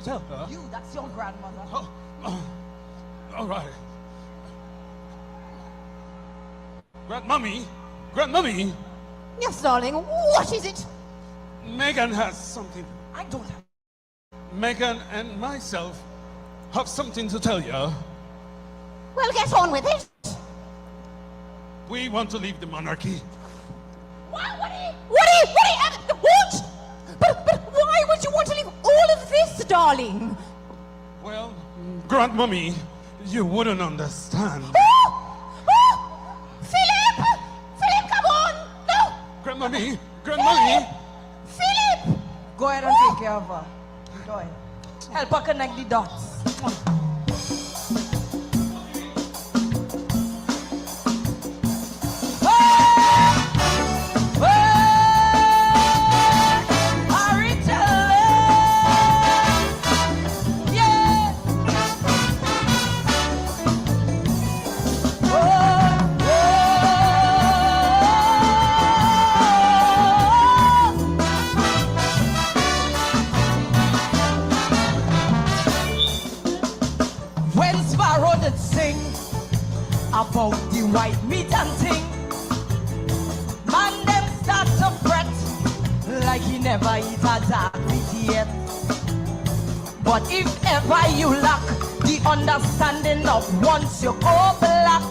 tell her. You, that's your grandmother. Oh, all right. Grandmummy. Yes, darling. What is it? Megan has something. I don't have. Megan and myself have something to tell you. Well, get on with it. We want to leave the monarchy. What? But why would you want to leave all of this, darling? Well, Grandmummy, you wouldn't understand. Philip, come on! No! Grandmummy! Philip! Go ahead and take care of her. Go ahead. Help her connect the dots. About the white meat and thing, man them start to fret like he never eat a dark meat yet. But if ever you lack the understanding of once you go black,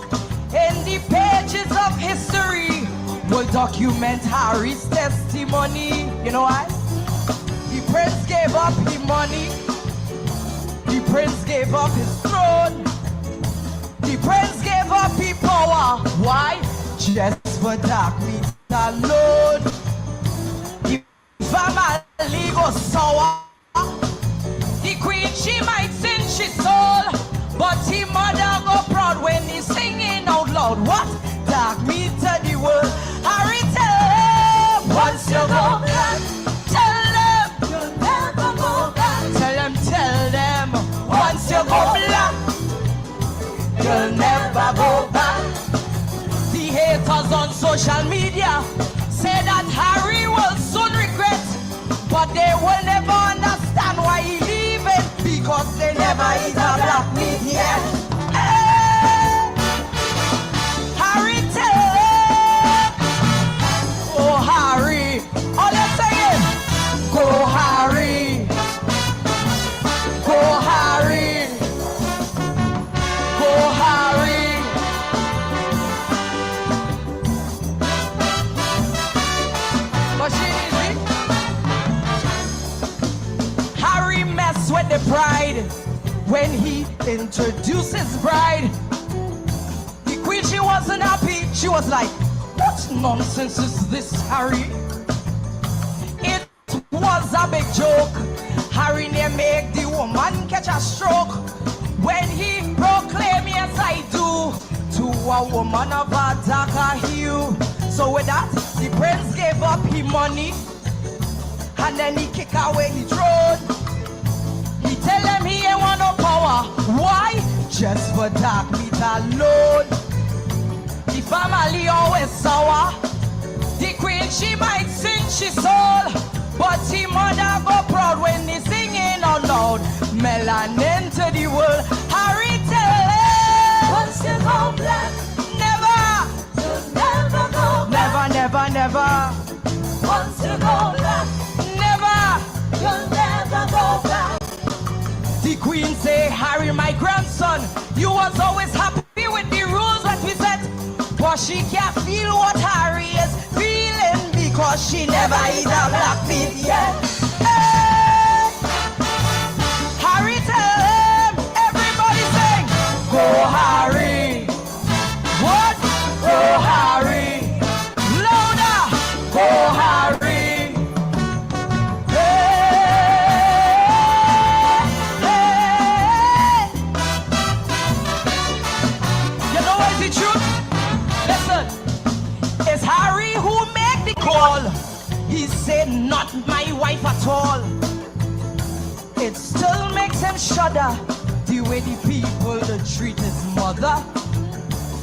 in the pages of history will document Harry's testimony. You know why? The prince gave up his money, the prince gave up his throne, the prince gave up his power. Why? Just for dark meat alone. The family goes sour. The queen, she might sin she soul, but the mother go proud when he's singing out loud. What? Dark meat to the world. Harry, tell them once you go black. Tell them you'll never go back. Tell them once you go black, you'll never go back. The haters on social media say that Harry will soon regret, but they will never understand why he leaving, because they never eat a black meat yet. Hey! Harry, tell them. Oh, Harry. Oh, let's say it. Go, Harry. Go, Harry. Go, Harry. But she easy. Harry messed with the pride when he introduced his bride. The queen, she wasn't happy. She was like, what nonsense is this, Harry? It was a big joke. Harry near make the woman catch a stroke when he proclaimed, yes I do, to a woman of a darker hue. So with that, the prince gave up his money, and then he kicked away his throne. He tell him he ain't want no power. Why? Just for dark meat alone. The family always sour. The queen, she might sing she soul, but the mother go proud when he singing out loud. Melanin to the world. Harry, tell him once you go black, never, you'll never go back. Never. Once you go black, never, you'll never go back. The queen say, Harry, my grandson, you was always happy with the rules that we set, but she can't feel what Harry is feeling because she never eat a black meat yet. Hey! Harry, tell him, everybody sing, go Harry. What? Go Harry. Louder. Go Harry. You know what is the truth? Listen, it's Harry who made the call. He said, not my wife at all. It still makes him shudder, the way the people that treat his mother.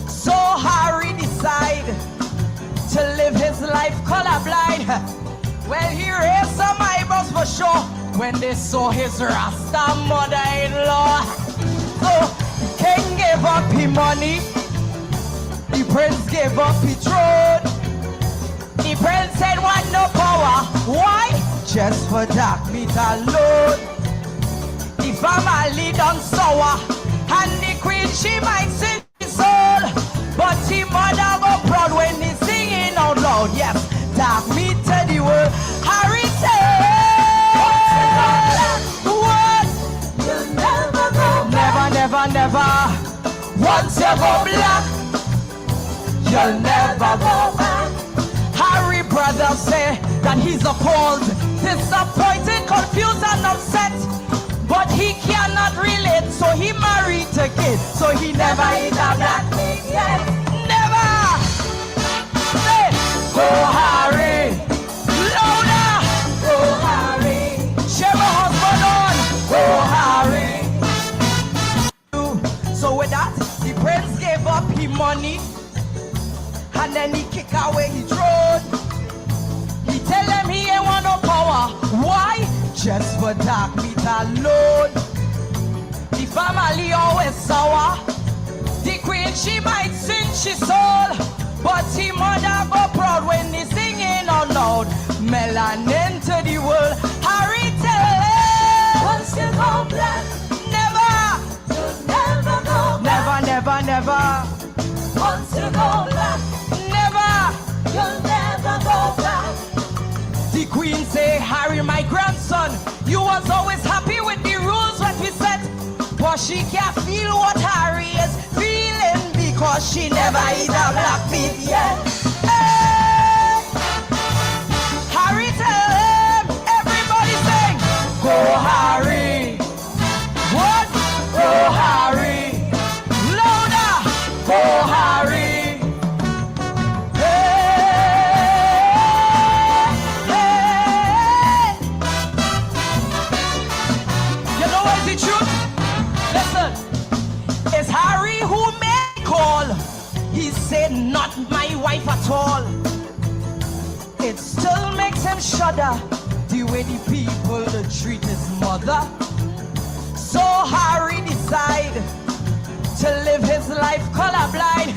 So Harry decided to live his life colorblind. Well, he raised some eyebrows for sure, when they saw his Rasta mother-in-law. So king gave up his money, the prince gave up his throne. The prince said want no power. Why? Just for dark meat alone. The family done sour, and the queen she might sing his soul, but the mother go proud when he singing out loud. Yes, dark meat to the world. Harry what? You'll never go back. Never, never. Once you go black, you'll never go back. Harry brother say that he's appalled, disappointed, confused and upset, but he cannot relate, so he married a kid, so he never eat a black meat yet. Never. Say, go Harry, louder. Go Harry. Share my husband on. Go Harry. So with that, the prince gave up his money, and then he kick away his throne. He tell them he ain't want no power. Why? Just for dark meat alone. The family always sour. The queen she might sing she soul, but the mother go proud when he singing out loud. Melanin to the world. Harry tell him, once you go black, never, you'll never go back. Never, never. Once you go black, you'll never go back. The queen say, Harry, my grandson, you was always happy with the rules that we set, but she can't feel what Harry is feeling because she never eat a black meat yet. Hey! Harry tell him, everybody sing, go Harry. What? Go Harry. Louder. Go Harry. Harry who made call. He said not my wife at all. It still makes him shudder the way the people treat his mother. So Harry decide to live his life colorblind.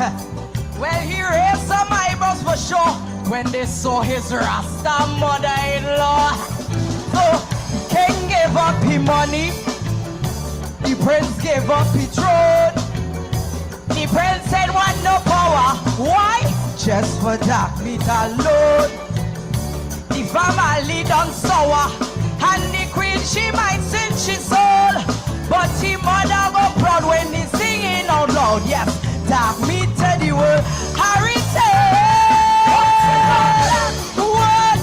Well, he raised some eyebrows for sure when they saw his Rasta mother-in-law. So king gave up his money, the prince gave up his throne. The prince said want no power. Why? Just for dark meat alone. The family done sour, and the queen she might sing she soul, but the mother go proud when he singing out loud. Yes, dark meat to the world. Harry said, what?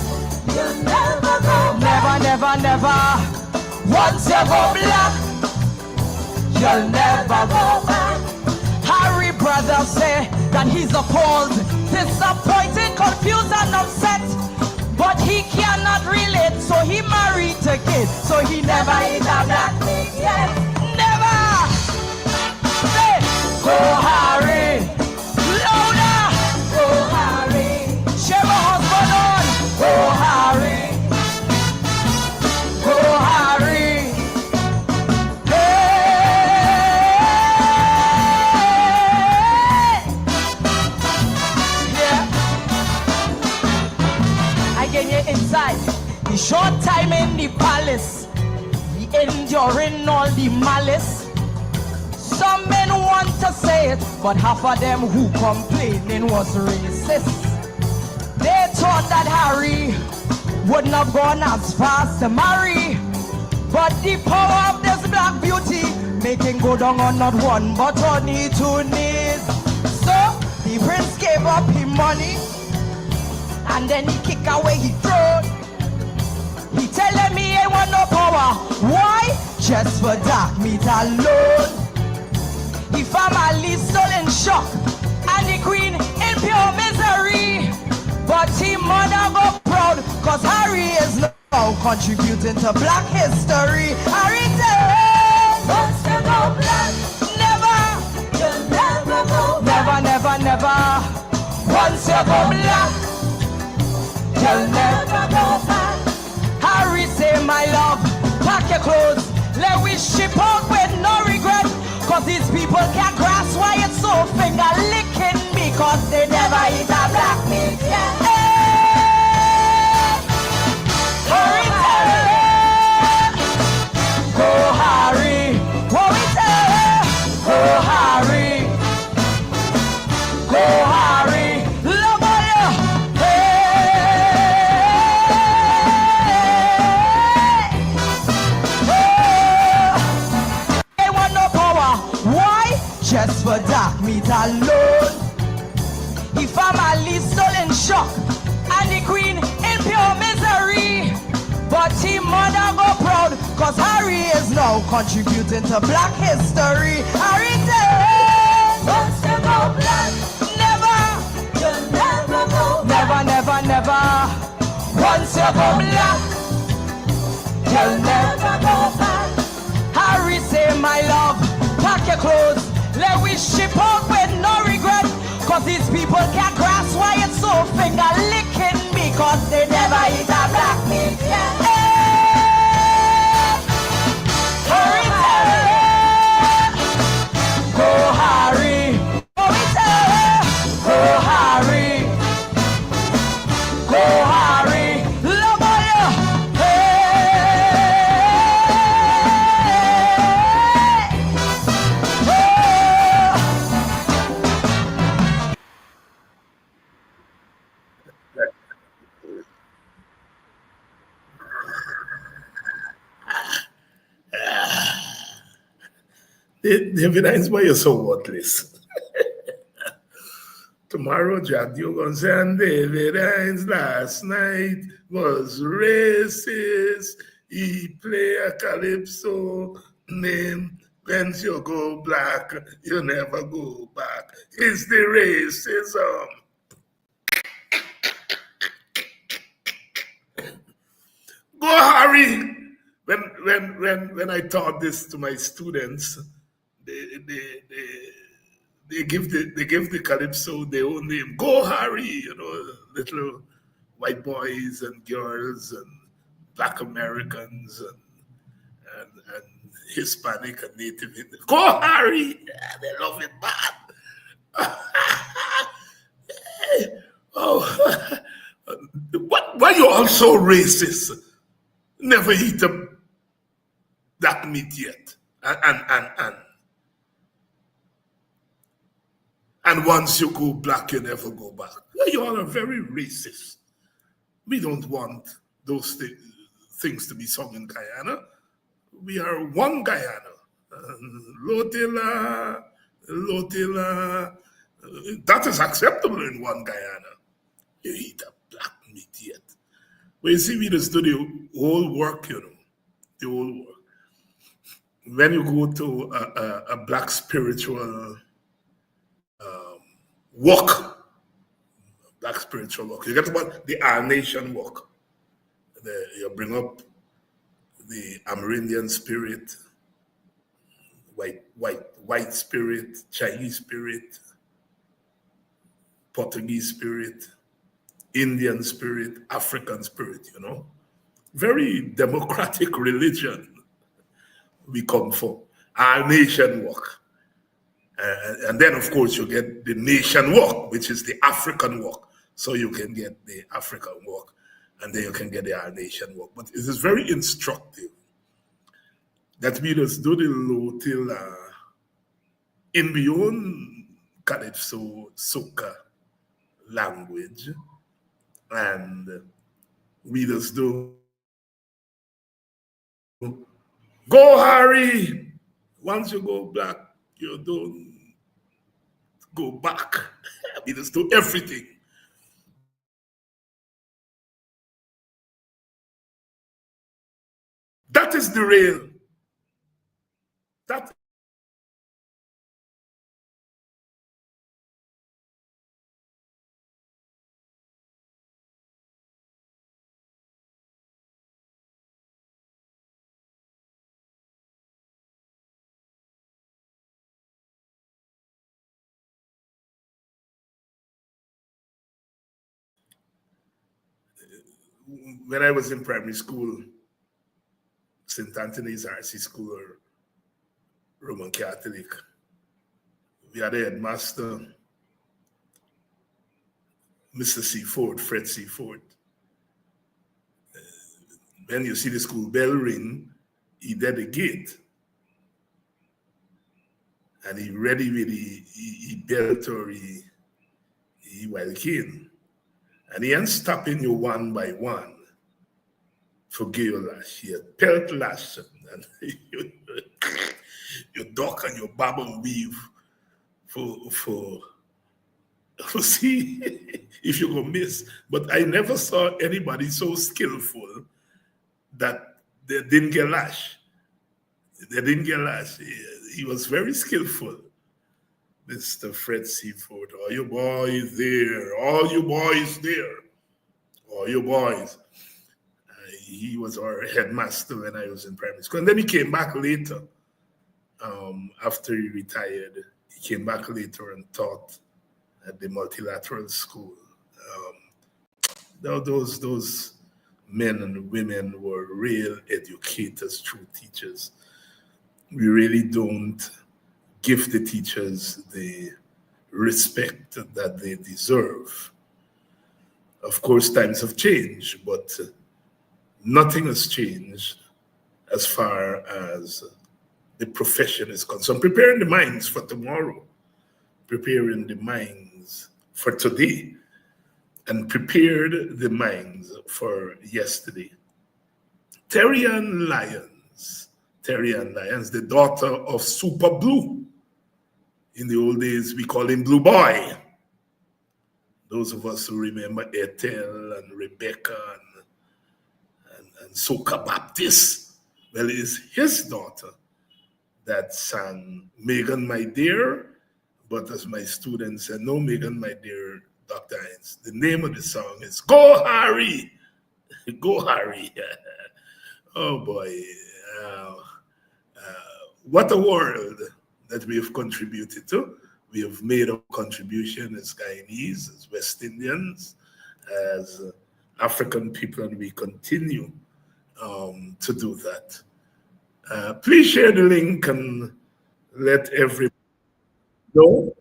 You'll never go back. Never. Once you go black, you'll never go back. Harry brother say that he's appalled, disappointed, confused and upset, but he cannot relate, so he married a kid, so he never eat a black meat yet. Never. Say, go Harry. Louder. Go Harry. Share my husband on. Go Harry. Go Harry. Inside the short time in the palace, he enduring all the malice. Some men want to say it, but half of them who complaining was racist. They thought that Harry wouldn't have gone as fast to marry, but the power of this black beauty make him go down on not one but on his two knees. So the prince gave up his money, and then he kick away his throne. He tell them he ain't want no power. Why? Just for dark meat alone. The family still in shock, and the queen in pure misery. But the mother go proud, cause Harry is now contributing to black history. Harry said, once you go black, never, you'll never go back. Never. Once you go black, you'll never go back. Harry say, my love, clothes. Let we ship out with no regret. Cause these people can't grasp why it's so finger licking me. Cause they never eat a black meat yet. Hurry, go Harry. What we tell? Go Harry. Go Harry. Love on you. They want no power. Why? Just for dark meat alone. He family still in shock, and the queen in pure misery. But he mother go proud, cause Harry is now contributing to black history. Harry says, once you go black, never, you'll never go back. Never. Once you go black, you'll never go back. Harry say, my love, pack your clothes. Let we ship out with no regret. Cause these people can't grasp why it's so finger licking me. Cause they never eat a black meat yet. Hurry, go Harry. Go Harry. Go Harry. Love on you. David Hines, why you're so worthless? Tomorrow, Jadio gonna say, and David Hines last night was racist. He play a calypso name. Once you go black, you never go back. It's the racism. Go Harry. When I taught this to my students, they give the calypso their own name. Go Harry, you know, little white boys and girls and black Americans and Hispanic and Native Indians. Go Harry! Yeah, they love it bad. Oh, why you all so racist? Never eat a black meat yet. And once you go black, you never go back. You all are very racist. We don't want those things to be sung in Guyana. We are one Guyana. Lotila. That is acceptable in one Guyana. You eat a black meat yet. But you see, we just do the whole work, you know. The whole work. When you go to a black spiritual walk, black spiritual walk, you get about the Our Nation walk. You bring up the Amerindian spirit, white spirit, Chinese spirit, Portuguese spirit, Indian spirit, African spirit, you know. Very democratic religion we come from. Our nation walk. And then, of course, you get the nation walk, which is the African walk. So you can get the African walk, and then you can get the Our Nation walk. But it is very instructive that we just do the Lotila in my own Calypso Soca language, and we just do go Harry. Once you go black, you don't go back. We just do everything. That is the real. That when I was in primary school, St. Anthony's RC School or Roman Catholic. We had a headmaster, Mr. Seaford, Fred Seaford. When you see the school bell ring, he did the gate. And he ready with he belt or he walk in. And he ain't stopping you one by one for give you lash. He had pelt lash and you duck and you bob and weave for see if you go miss. But I never saw anybody so skillful that they didn't get lash. They didn't get lash. He was very skillful. Mr. Fred Seaford, all you boys there, all you boys there, all you boys. He was our headmaster when I was in primary school. And then he came back later. After he retired, he came back later and taught at the multilateral school. Those men and women were real educators, true teachers. We really don't give the teachers the respect that they deserve. Of course, times have changed, but nothing has changed as far as the profession is concerned. Preparing the minds for tomorrow, preparing the minds for today, and prepared the minds for yesterday. Terry Ann Lyons, the daughter of Super Blue. In the old days, we call him Blue Boy. Those of us who remember Ethel and Rebecca and Soca Baptist, well, it is his daughter that sang Megan, My Dear, but as my students said, no Megan, My Dear, Dr. Hines. The name of the song is Go Harry! Go Harry! Oh boy. What a world that we have contributed to. We have made a contribution as Guyanese, as West Indians, as African people, and we continue to do that. Please share the link and let everyone know.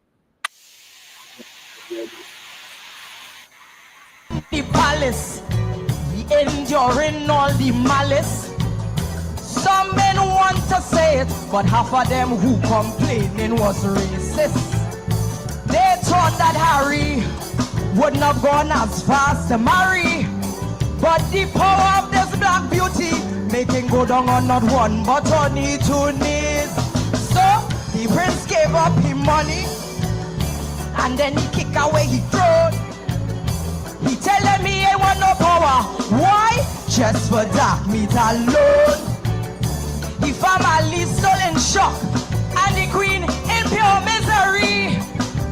The palace, we enduring all the malice. Some men want to say it, but half of them who complaining was racist. They thought that Harry wouldn't have gone as fast to marry, but the power of this black beauty make him go down on not one but on his two knees. So the prince gave up him money, and then he kicked away his throne. He telling me he want no power. Why? Just for dark meat alone. The family still in shock, and the queen in pure misery.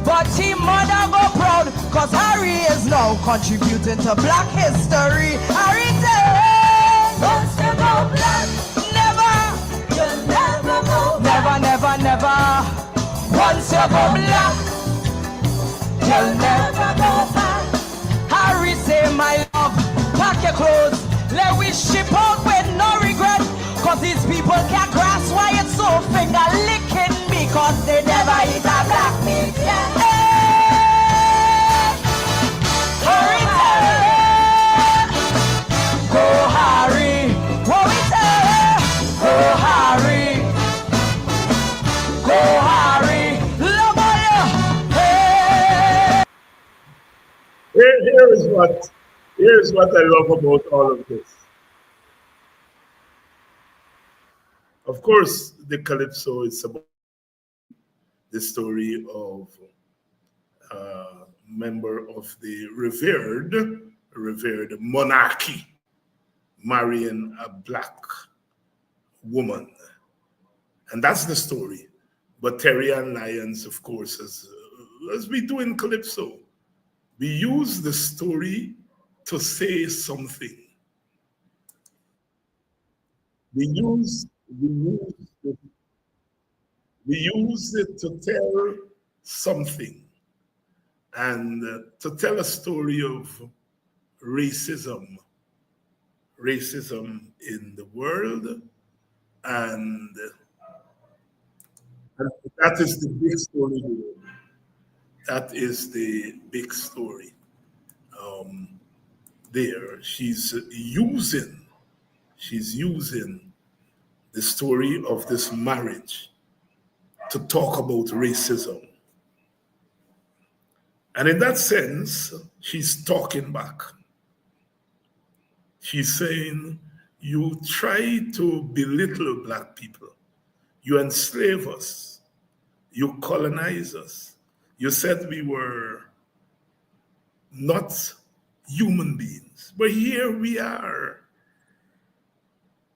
But the mother go proud, cause Harry is now contributing to black history. Harry said, once you go black, never, you'll never go back. Never. Once you go black, you'll never go back. Harry say, my love, pack your clothes, let we ship out with no regret. Cause these people can't grasp why it's so finger licking me, cause they never eat a black meat yet. Hey! Harry say, go Harry, what we say? Go Harry, go Harry, love you. Hey! Here's what I love about all of this. Of course, the Calypso is about the story of a member of the revered monarchy marrying a black woman. And that's the story. But Terry Ann Lyons, of course, as we do in Calypso, we use the story to say something. We use it to tell something, and to tell a story of racism in the world, And that is the big story. That is the big story. There, she's using the story of this marriage to talk about racism. And in that sense, she's talking back. She's saying, you try to belittle Black people. You enslave us. You colonize us. You said we were not human beings. But here we are.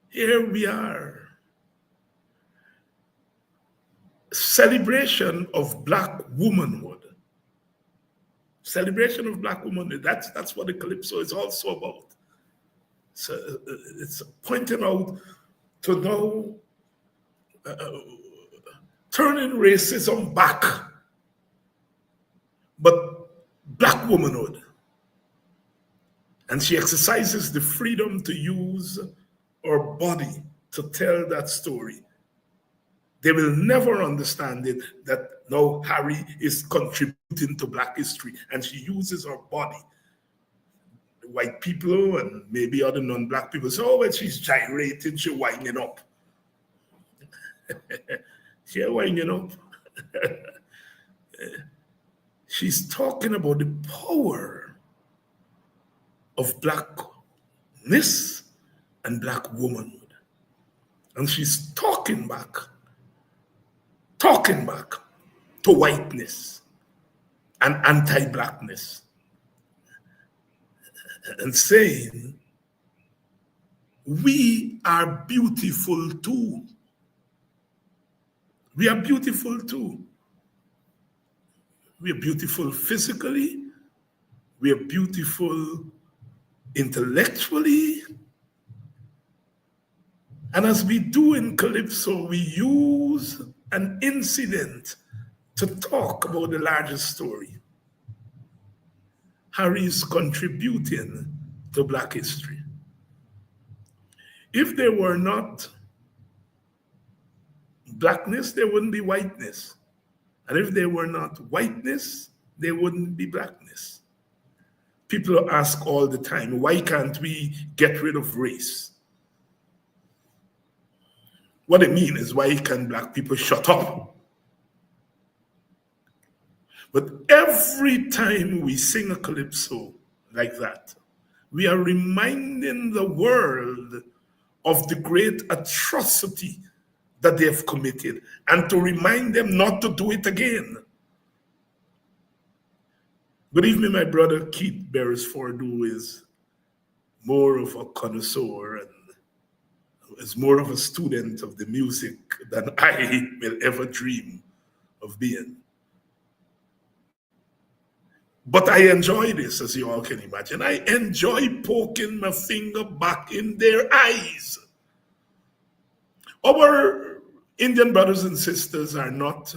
Here we are. Celebration of Black womanhood. Celebration of Black womanhood. That's what the Calypso is also about. So it's pointing out to now turning racism back, but Black womanhood. And she exercises the freedom to use her body to tell that story. They will never understand it that now Harry is contributing to Black history, and she uses her body. White people and maybe other non-Black people say, oh, well, she's gyrating, she's winding up. She's winding up. She's talking about the power of Blackness and Black womanhood. And she's talking back to whiteness and anti-Blackness, and saying, we are beautiful too. We are beautiful too. We are beautiful physically. We are beautiful intellectually. And as we do in Calypso, we use an incident to talk about the larger story. Harry is contributing to Black history. If there were not Blackness, there wouldn't be whiteness. And if there were not whiteness, there wouldn't be Blackness. People ask all the time, why can't we get rid of race? What I mean is, why can Black people shut up? But every time we sing a Calypso like that, we are reminding the world of the great atrocity that they have committed, and to remind them not to do it again. Good evening, my brother Keith Beresford, who is more of a connoisseur and is more of a student of the music than I will ever dream of being. But I enjoy this, as you all can imagine. I enjoy poking my finger back in their eyes. Our Indian brothers and sisters are not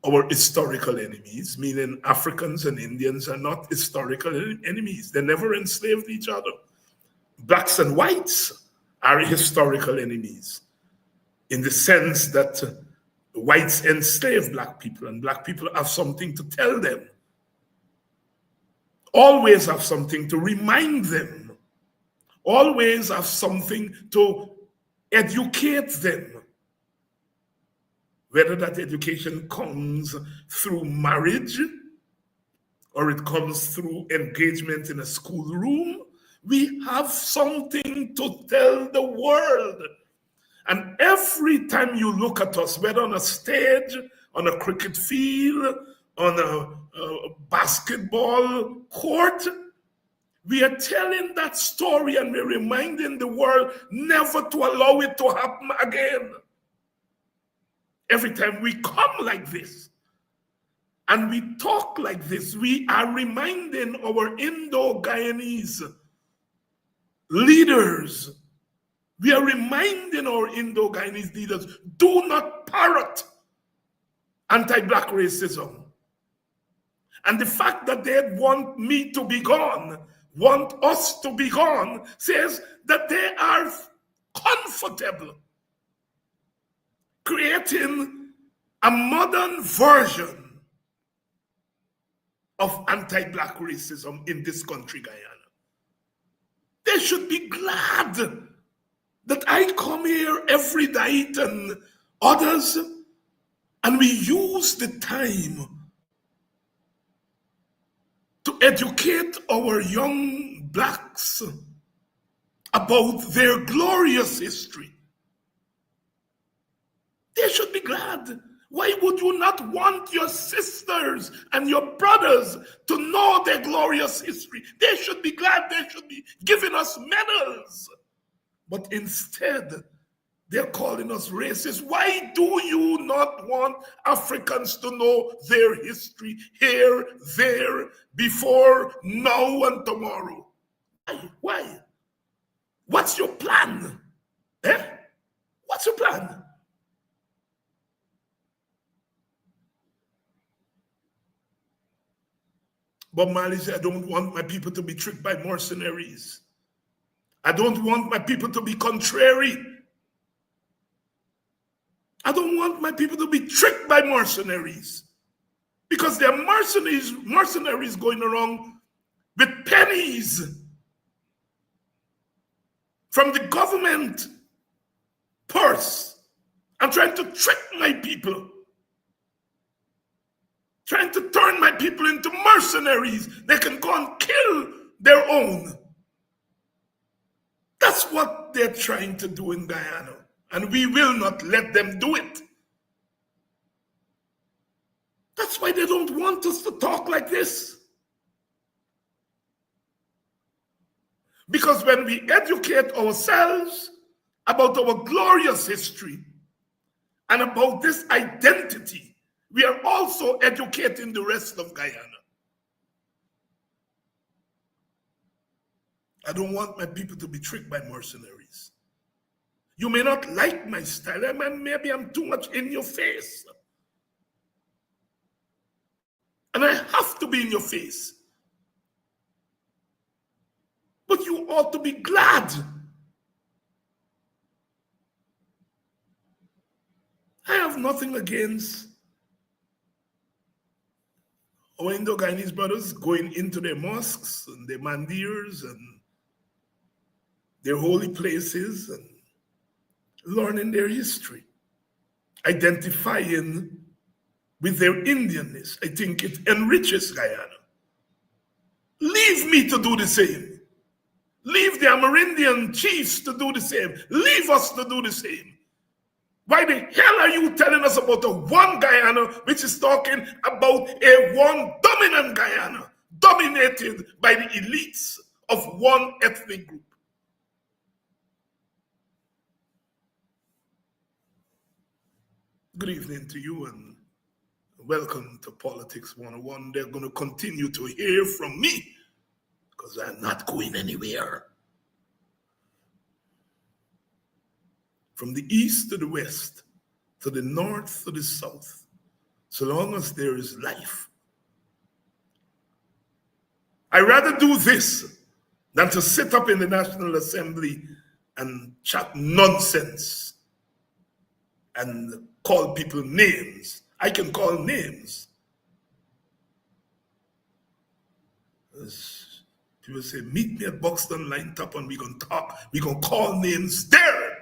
our historical enemies, meaning Africans and Indians are not historical enemies. They never enslaved each other. Blacks and whites are historical enemies in the sense that whites enslaved Black people, and Black people have something to tell them. Always have something to remind them. Always have something to educate them. Whether that education comes through marriage or it comes through engagement in a schoolroom, we have something to tell the world. And every time you look at us, whether on a stage, on a cricket field, on a basketball court, we are telling that story, and we're reminding the world never to allow it to happen again. Every time we come like this and we talk like this, we are reminding our Indo-Guyanese leaders, we are reminding our Indo-Guyanese leaders, do not parrot anti-Black racism. And the fact that they want me to be gone, want us to be gone, says that they are comfortable creating a modern version of anti-black racism in this country, Guyana. They should be glad that I come here every night and others, and we use the time to educate our young blacks about their glorious history. They should be glad. Why would you not want your sisters and your brothers to know their glorious history? They should be glad. They should be giving us medals. But instead, they're calling us racist. Why do you not want Africans to know their history here, there, before, now, and tomorrow? Why? What's your plan? What's your plan? Bob Marley said, I don't want my people to be tricked by mercenaries. I don't want my people to be contrary. I don't want my people to be tricked by mercenaries. Because there are mercenaries going around with pennies from the government purse and trying to trick my people. Trying to turn my people into mercenaries. They can go and kill their own. That's what they're trying to do in Guyana. And we will not let them do it. That's why they don't want us to talk like this. Because when we educate ourselves about our glorious history and about this identity, we are also educating the rest of Guyana. I don't want my people to be tricked by mercenaries. You may not like my style. Maybe I'm too much in your face. And I have to be in your face. But you ought to be glad. I have nothing against our Indo-Guyanese brothers going into their mosques and their mandirs and their holy places and learning their history, identifying with their Indianness. I think it enriches Guyana. Leave me to do the same. Leave the Amerindian chiefs to do the same. Leave us to do the same. Why the hell are you telling us about a one Guyana which is talking about a one dominant Guyana dominated by the elites of one ethnic group? Good evening to you and welcome to Politics 101. They're going to continue to hear from me because I'm not going anywhere. From the east to the west, to the north to the south, so long as there is life. I'd rather do this than to sit up in the National Assembly and chat nonsense and call people names. I can call names. As people say, meet me at Buxton Line Top and we're going to talk. We're going to call names there.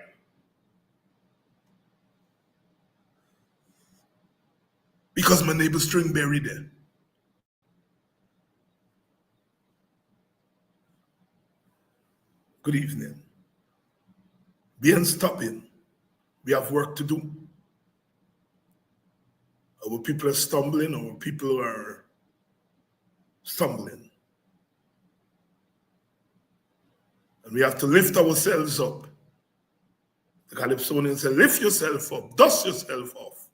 Because my neighbor Stringberry there. Good evening. Be unstopping. We have work to do. Our people are stumbling. Our people are stumbling. And we have to lift ourselves up. The Calypsonians say, lift yourself up, dust yourself off,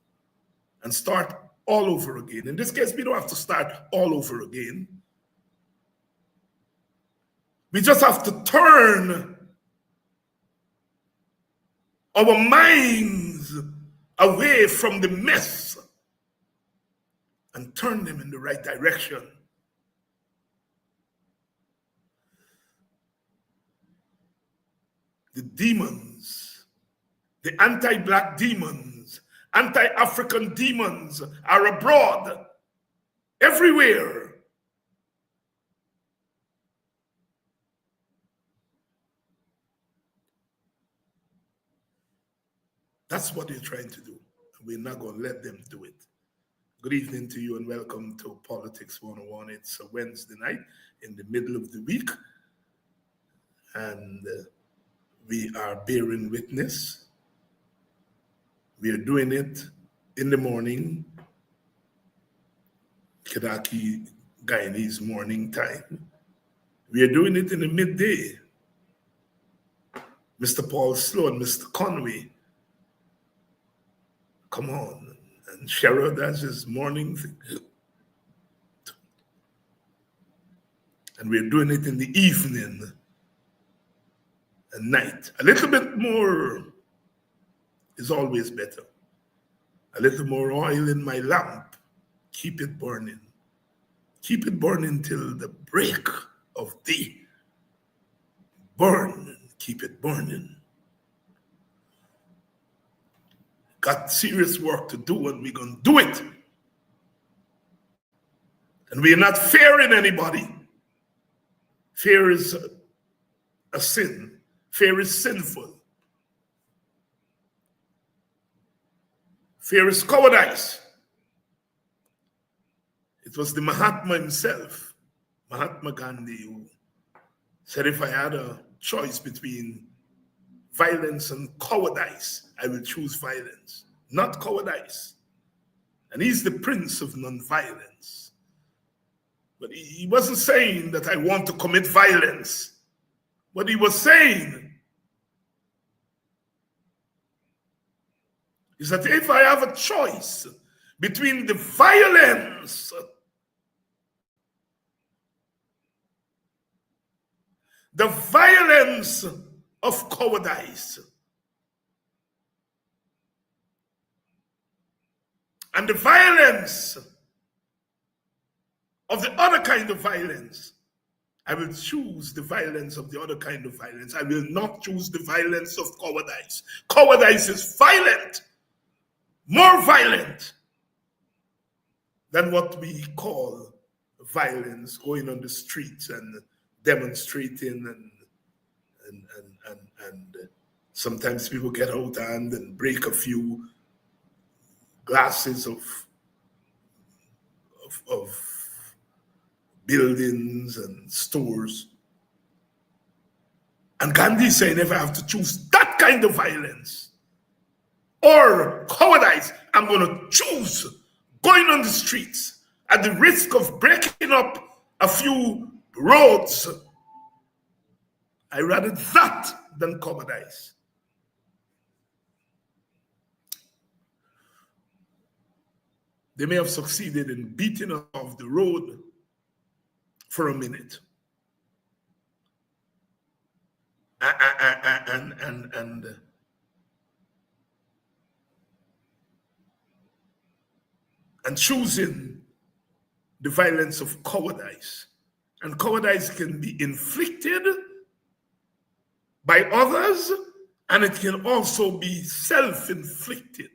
and start all over again. In this case, we don't have to start all over again. We just have to turn our minds away from the mess and turn them in the right direction. The demons The anti-black demons, anti-African demons are abroad everywhere. That's what they're trying to do. We're not going to let them do it. Good evening to you and welcome to Politics 101. It's a Wednesday night in the middle of the week. And we are bearing witness. We are doing it in the morning, Kedaki Guyanese morning time. We are doing it in the midday. Mr. Paul Sloan, Mr. Conway, come on. And Cheryl, that's his morning thing. And we're doing it in the evening and night. A little bit more is always better. A little more oil in my lamp. Keep it burning. Keep it burning till the break of day. Burn, keep it burning. Got serious work to do and we're going to do it. And we're not fearing anybody. Fear is a sin. Fear is sinful. Fear is cowardice. It was the Mahatma himself, Mahatma Gandhi, who said, if I had a choice between violence and cowardice, I will choose violence, not cowardice. And he's the prince of nonviolence. But he wasn't saying that I want to commit violence. What he was saying is that if I have a choice between the violence of cowardice and the violence of the other kind of violence, I will choose the violence of the other kind of violence. I will not choose the violence of cowardice. Cowardice is violent, more violent than what we call violence, going on the streets and demonstrating and sometimes people get out hand and break a few glasses of buildings and stores. And Gandhi is saying, if I have to choose that kind of violence or cowardice, I'm going to choose going on the streets at the risk of breaking up a few roads. I rather that than cowardice. They may have succeeded in beating us off the road for a minute. And choosing the violence of cowardice. And cowardice can be inflicted by others, and it can also be self-inflicted.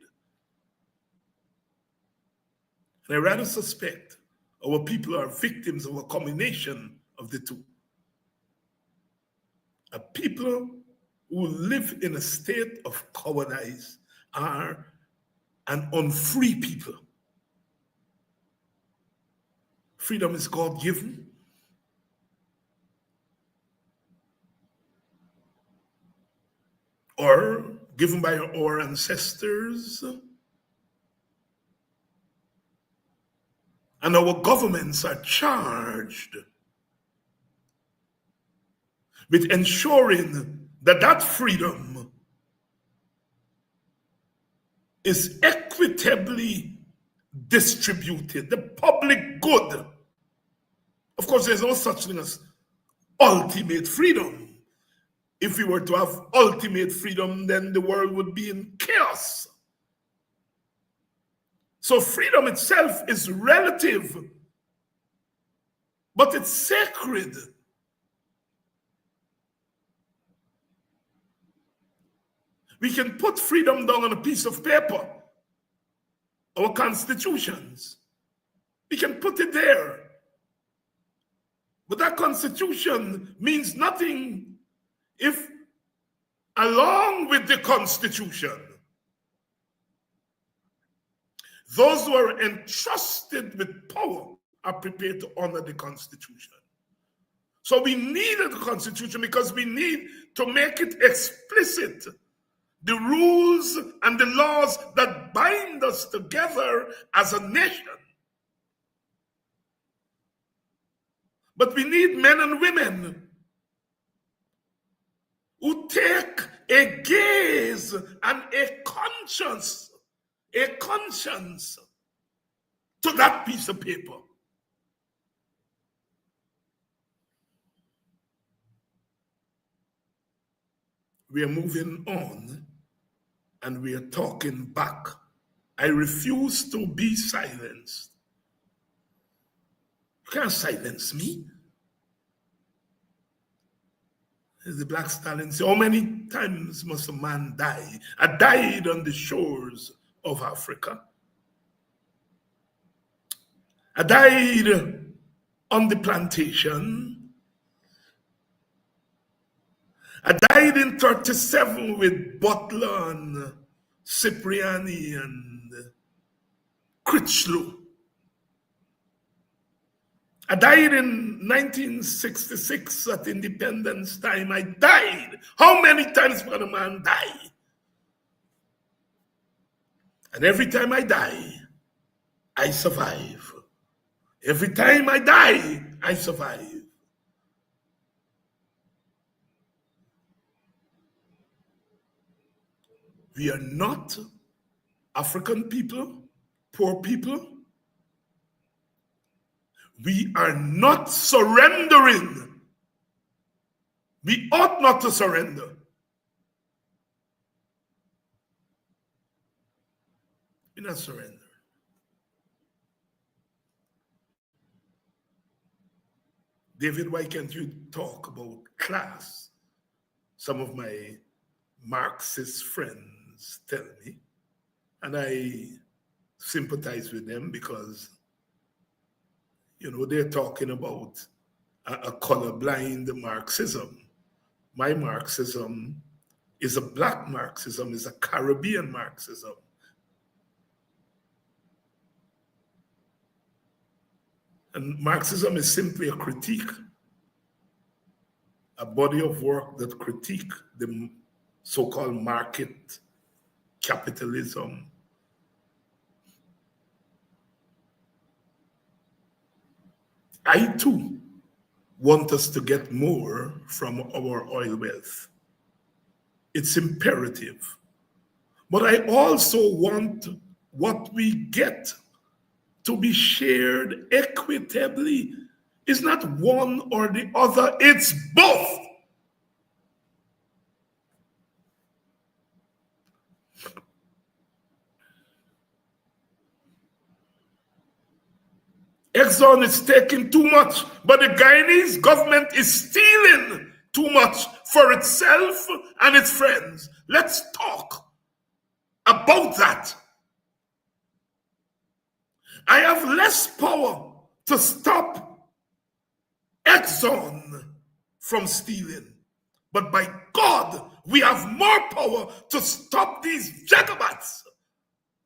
And I rather suspect our people are victims of a combination of the two. A people who live in a state of cowardice are an unfree people. Freedom is God-given. Or given by our ancestors. And our governments are charged with ensuring that that freedom is equitably distributed, the public good. Of course, there's no such thing as ultimate freedom. If we were to have ultimate freedom, then the world would be in chaos. So freedom itself is relative, but it's sacred. We can put freedom down on a piece of paper, our constitutions. We can put it there. But that constitution means nothing if, along with the constitution, those who are entrusted with power are prepared to honor the constitution. So we need the constitution because we need to make it explicit the rules and the laws that bind us together as a nation. But we need men and women who take a gaze and a conscience to that piece of paper. We are moving on and we are talking back. I refuse to be silenced. You can't silence me. As the Black Stallion said, how many times must a man die? I died on the shores of Africa. I died on the plantation. I died in 37 with Butler and Cipriani and Critchlow. I died in 1966 at Independence Time. I died. How many times can a man die? And every time I die, I survive. Every time I die, I survive. We are not African people, poor people. We are not surrendering. We ought not to surrender. We're not surrendering. David, why can't you talk about class? Some of my Marxist friends tell me, and I sympathize with them because they're talking about a colorblind Marxism. My Marxism is a black Marxism, is a Caribbean Marxism. And Marxism is simply a critique, a body of work that critique the so-called market capitalism. I too want us to get more from our oil wealth. It's imperative. But I also want what we get to be shared equitably. It's not one or the other, it's both. Exxon is taking too much, but the Guyanese government is stealing too much for itself and its friends. Let's talk about that. I have less power to stop Exxon from stealing, but by God, we have more power to stop these jagabats,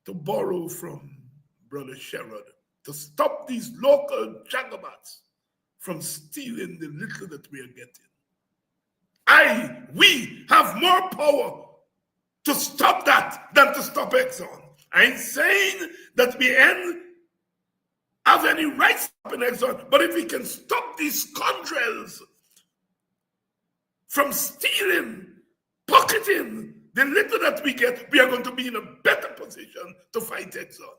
to borrow from Brother Sherrod, to stop these local jagabats from stealing the little that we are getting. We have more power to stop that than to stop Exxon. I ain't saying that we have any rights in Exxon, but if we can stop these scoundrels from stealing, pocketing the little that we get, we are going to be in a better position to fight Exxon.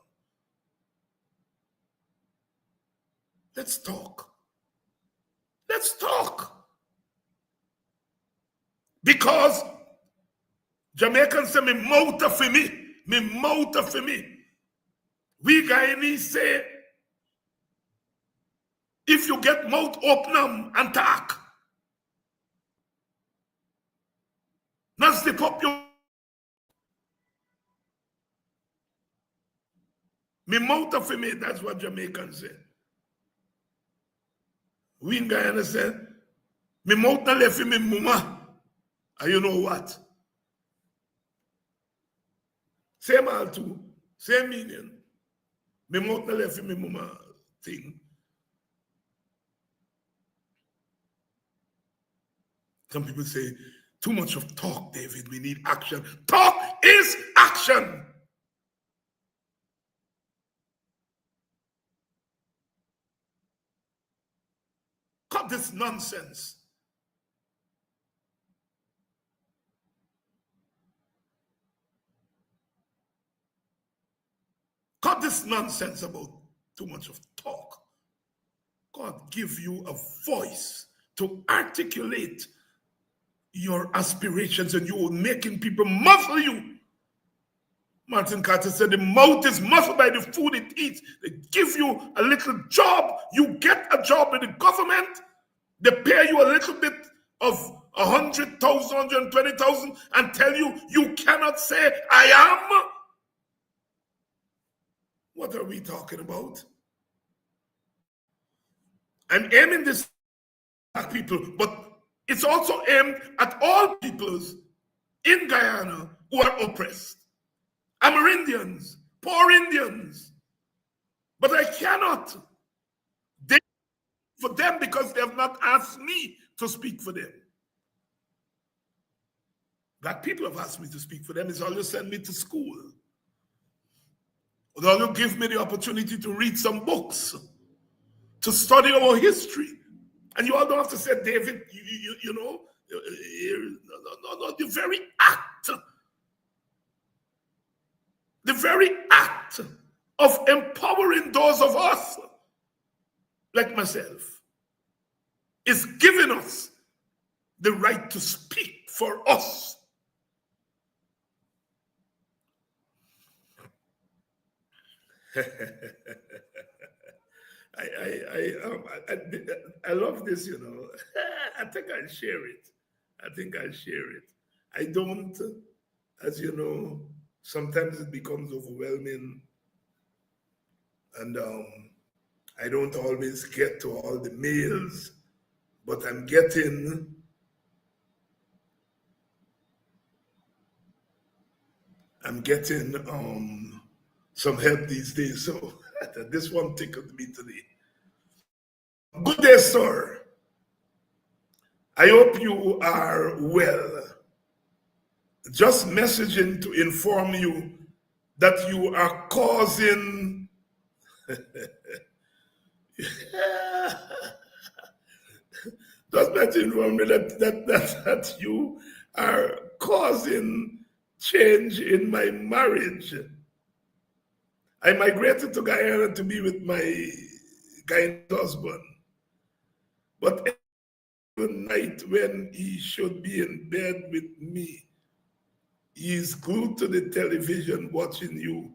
Let's talk. Let's talk. Because Jamaicans say, me mouth for me. Me mouth for me. We Guyanese say, if you get mouth, open them and talk. Not step up your Me mouth of me, that's what Jamaicans say. We in Guyana say, me mouth na left me mama. And you know what? Same all too, same meaning. Me mouth na left me mama thing. Some people say, too much of talk, David. We need action. Talk is action. Cut this nonsense. Cut this nonsense about too much of talk. God give you a voice to articulate your aspirations, and you're making people muzzle you. Martin Carter said the mouth is muzzled by the food it eats. They give you a little job, you get a job with the government, they pay you a little bit of 100,000, 120,000 and tell you you cannot say I am. What are we talking about? I'm aiming this at people, but it's also aimed at all peoples in Guyana who are oppressed. Amerindians, poor Indians. But I cannot for them because they have not asked me to speak for them. That people have asked me to speak for them is all you send me to school. Or all you give me the opportunity to read some books, to study our history. And you all don't have to say, David, you know, no, the very act of empowering those of us, like myself, is giving us the right to speak for us. I love this, you know. I think I'll share it. I don't, as you know, sometimes it becomes overwhelming, and I don't always get to all the mails, but I'm getting some help these days. So this one tickled me today. Good day, sir. I hope you are well. Just messaging to inform you that you are causing just let you inform me that you are causing change in my marriage. I migrated to Guyana to be with my Guyanese husband, but every night when he should be in bed with me, he's glued to the television watching you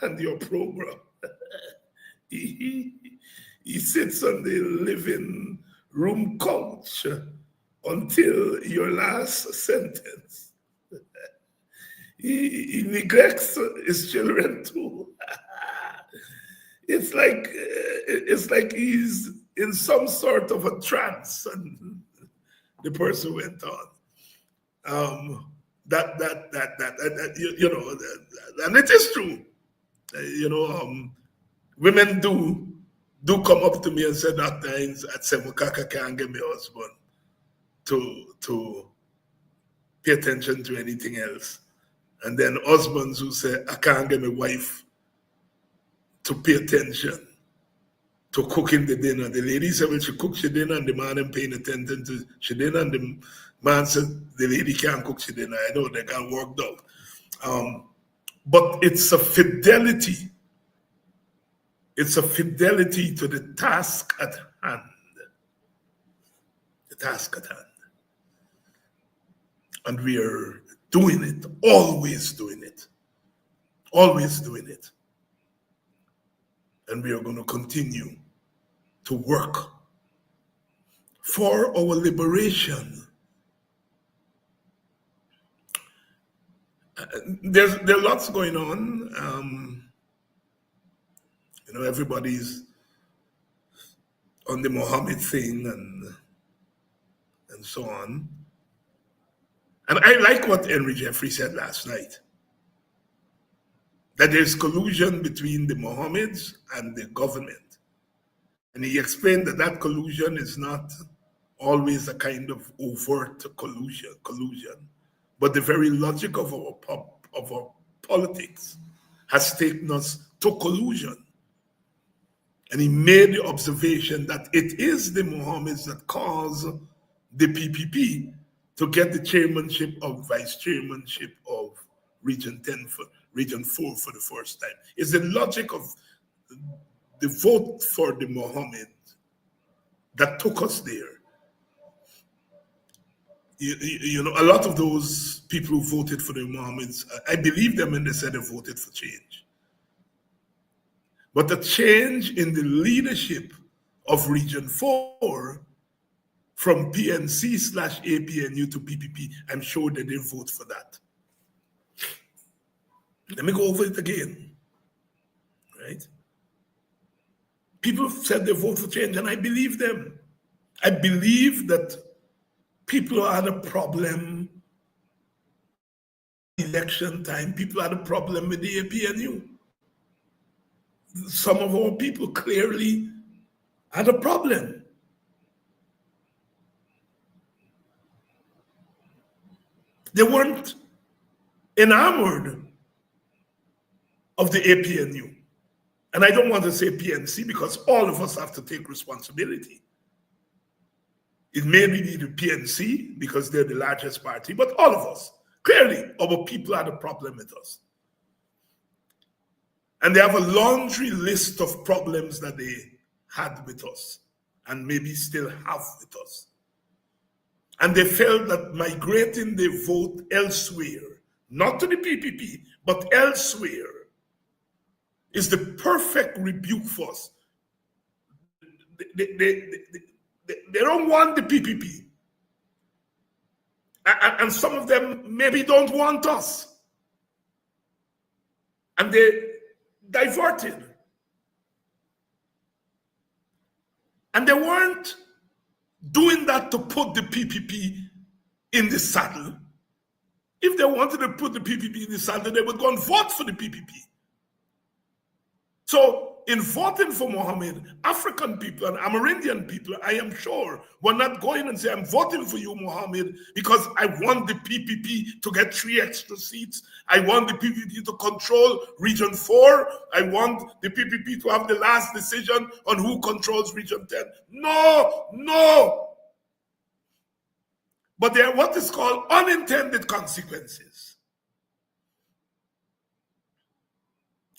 and your program. He sits on the living room couch until your last sentence. He neglects his children too. It's like he's in some sort of a trance, and the person went on. You know, and it is true. You know, women do come up to me and say that times at Semukaka can't get my husband to pay attention to anything else. And then husbands who say, I can't get my wife to pay attention to cooking the dinner. The lady said, well, she cooks the dinner and the man ain't paying attention to she dinner, and the man said, the lady can't cook the dinner. I know they got worked out. But it's a fidelity. It's a fidelity to the task at hand. The task at hand. And we are doing it, always doing it. Always doing it. And we are going to continue to work for our liberation. There are lots going on. Everybody's on the Mohammed thing and so on. And I like what Henry Jeffrey said last night, that there's collusion between the Mohammeds and the government. And he explained that that collusion is not always a kind of overt collusion, but the very logic of our politics has taken us to collusion. And he made the observation that it is the Mohammeds that cause the PPP to get the chairmanship or vice chairmanship of Region 4 for the first time. It's the logic of the vote for the Mohammeds that took us there. A lot of those people who voted for the Mohammeds, I believe them when they said they voted for change. But the change in the leadership of Region 4 from PNC/APNU to PPP, I'm sure that they vote for that. Let me go over it again, right? People said they vote for change, and I believe them. I believe that people had a problem election time. People had a problem with the APNU. Some of our people clearly had a problem. They weren't enamored of the APNU. And I don't want to say PNC because all of us have to take responsibility. It may be the PNC because they're the largest party, but all of us, clearly, our people had a problem with us. And they have a laundry list of problems that they had with us and maybe still have with us. And they felt that migrating their vote elsewhere, not to the PPP, but elsewhere, is the perfect rebuke for us. They don't want the PPP. And some of them maybe don't want us. And they diverted. And they weren't doing that to put the PPP in the saddle. If they wanted to put the PPP in the saddle, they would go and vote for the PPP. So in voting for Mohammed, African people and Amerindian people, I am sure, were not going and say, I'm voting for you, Mohammed, because I want the PPP to get 3 extra seats. I want the PPP to control Region 4. I want the PPP to have the last decision on who controls Region 10. No. But there are what is called unintended consequences.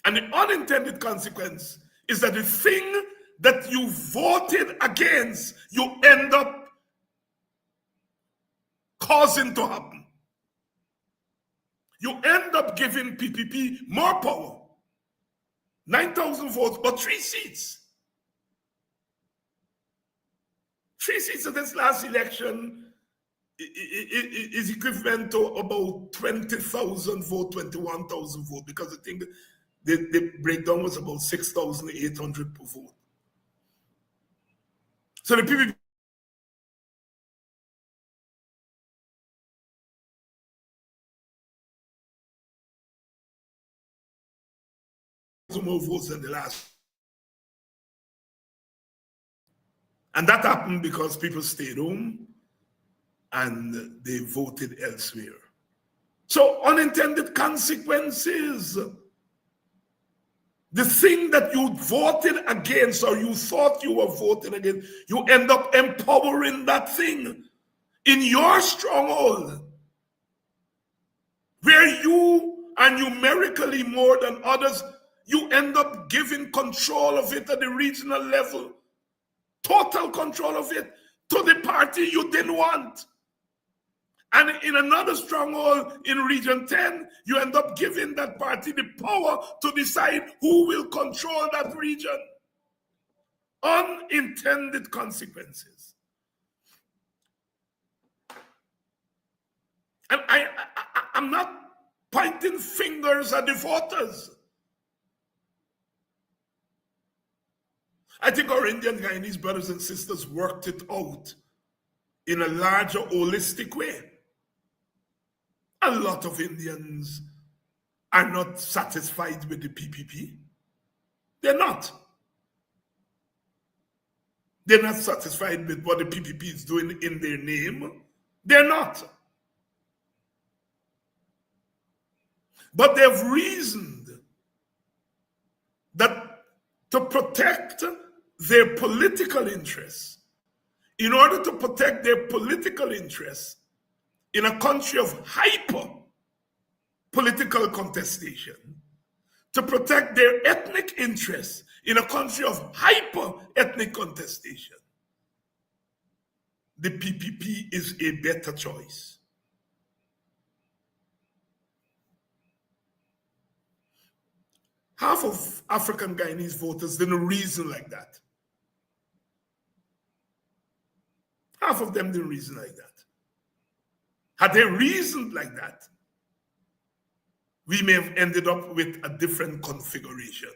And the unintended consequence is that the thing that you voted against, you end up causing to happen. You end up giving PPP more power. 9,000 votes, but 3 seats. 3 seats in this last election is equivalent to about 20,000 votes, 21,000 votes, because I think the breakdown was about 6,800 per vote. So the PPP more votes than the last. And that happened because people stayed home and they voted elsewhere. So unintended consequences. The thing that you voted against or you thought you were voting against, you end up empowering that thing in your stronghold, where you are numerically more than others. You end up giving control of it at the regional level, total control of it, to the party you didn't want. And in another stronghold in Region 10, you end up giving that party the power to decide who will control that region. Unintended consequences. And I'm not pointing fingers at the voters. I think our Indian Guyanese brothers and sisters worked it out in a larger, holistic way. A lot of Indians are not satisfied with the PPP. They're not. They're not satisfied with what the PPP is doing in their name. They're not. But they've reasoned that to protect their political interests, in order to protect their political interests in a country of hyper political contestation, to protect their ethnic interests in a country of hyper ethnic contestation, the PPP is a better choice. Half of African Guyanese voters didn't reason like that. Half of them didn't reason like that. Had they reasoned like that, we may have ended up with a different configuration.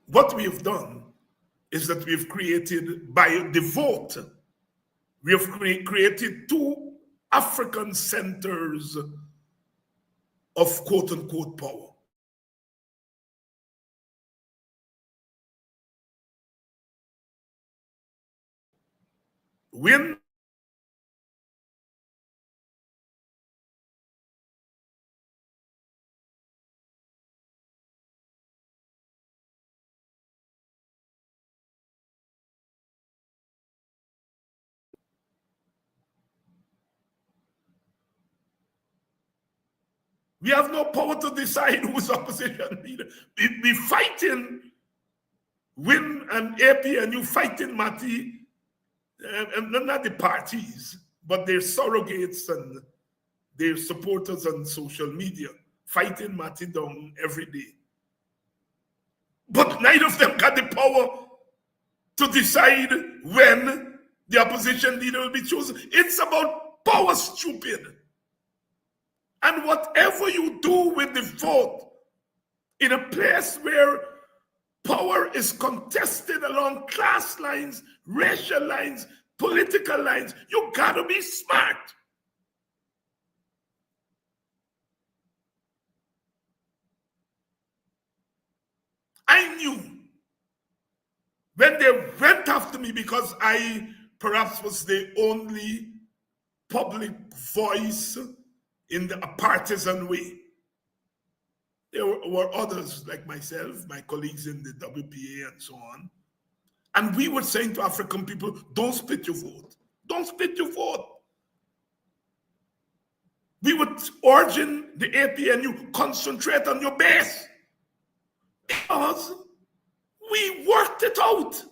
What we have done is that we have created, by the vote, we have created two African centers of quote-unquote power. When we have no power to decide who's opposition leader. We fighting Win and APNU fighting Mati, and not the parties, but their surrogates and their supporters on social media, fighting Mati down every day. But neither of them got the power to decide when the opposition leader will be chosen. It's about power, stupid. And whatever you do with the vote in a place where power is contested along class lines, racial lines, political lines, you gotta be smart. I knew when they went after me because I perhaps was the only public voice in a partisan way. There were others like myself, my colleagues in the WPA and so on. And we were saying to African people, don't split your vote. Don't split your vote. We were urging the APNU, concentrate on your base. Because we worked it out.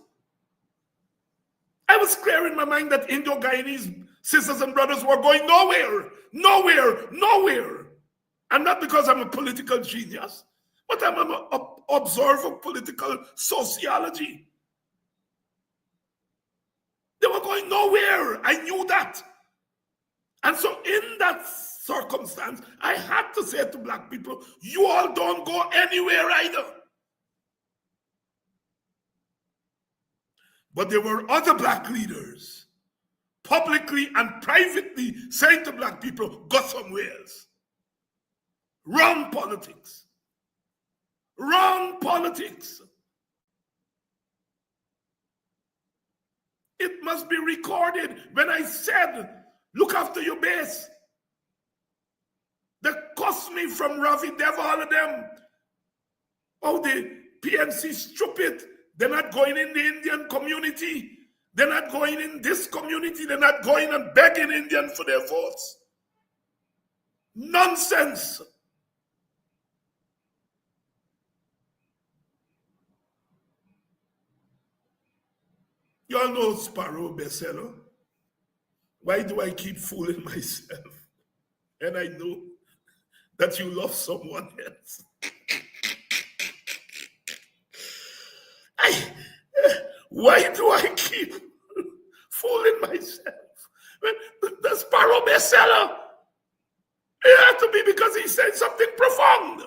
I was clear in my mind that Indo-Guyanese sisters and brothers were going nowhere, nowhere, nowhere. And not because I'm a political genius, but I'm an observer of political sociology. They were going nowhere. I knew that. And so in that circumstance, I had to say to Black people, you all don't go anywhere either. But there were other Black leaders, publicly and privately, saying to Black people, go somewhere else. Wrong politics. Wrong politics. It must be recorded when I said, look after your base. They cost me from Ravi Deva, all of them. Oh, the PNC stupid. They're not going in the Indian community. They're not going in this community. They're not going and begging Indians for their votes. Nonsense. You all know Sparrow bestseller. Why do I keep fooling myself? And I know that you love someone else. Why do I keep fooling myself? The Sparrow bestseller, it had to be because he said something profound.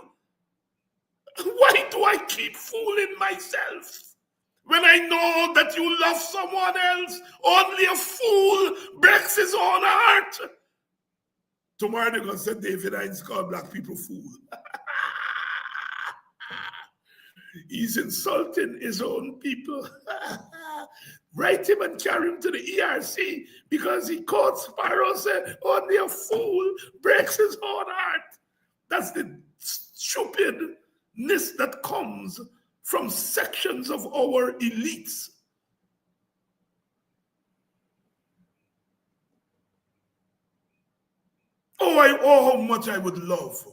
Why do I keep fooling myself when I know that you love someone else? Only a fool breaks his own heart. Tomorrow they're going to say David Hines called black people fool. He's insulting his own people. Write him and carry him to the ERC because he quotes Sparrow said, only a fool breaks his own heart. That's the stupidness that comes from sections of our elites. Oh, how much I would love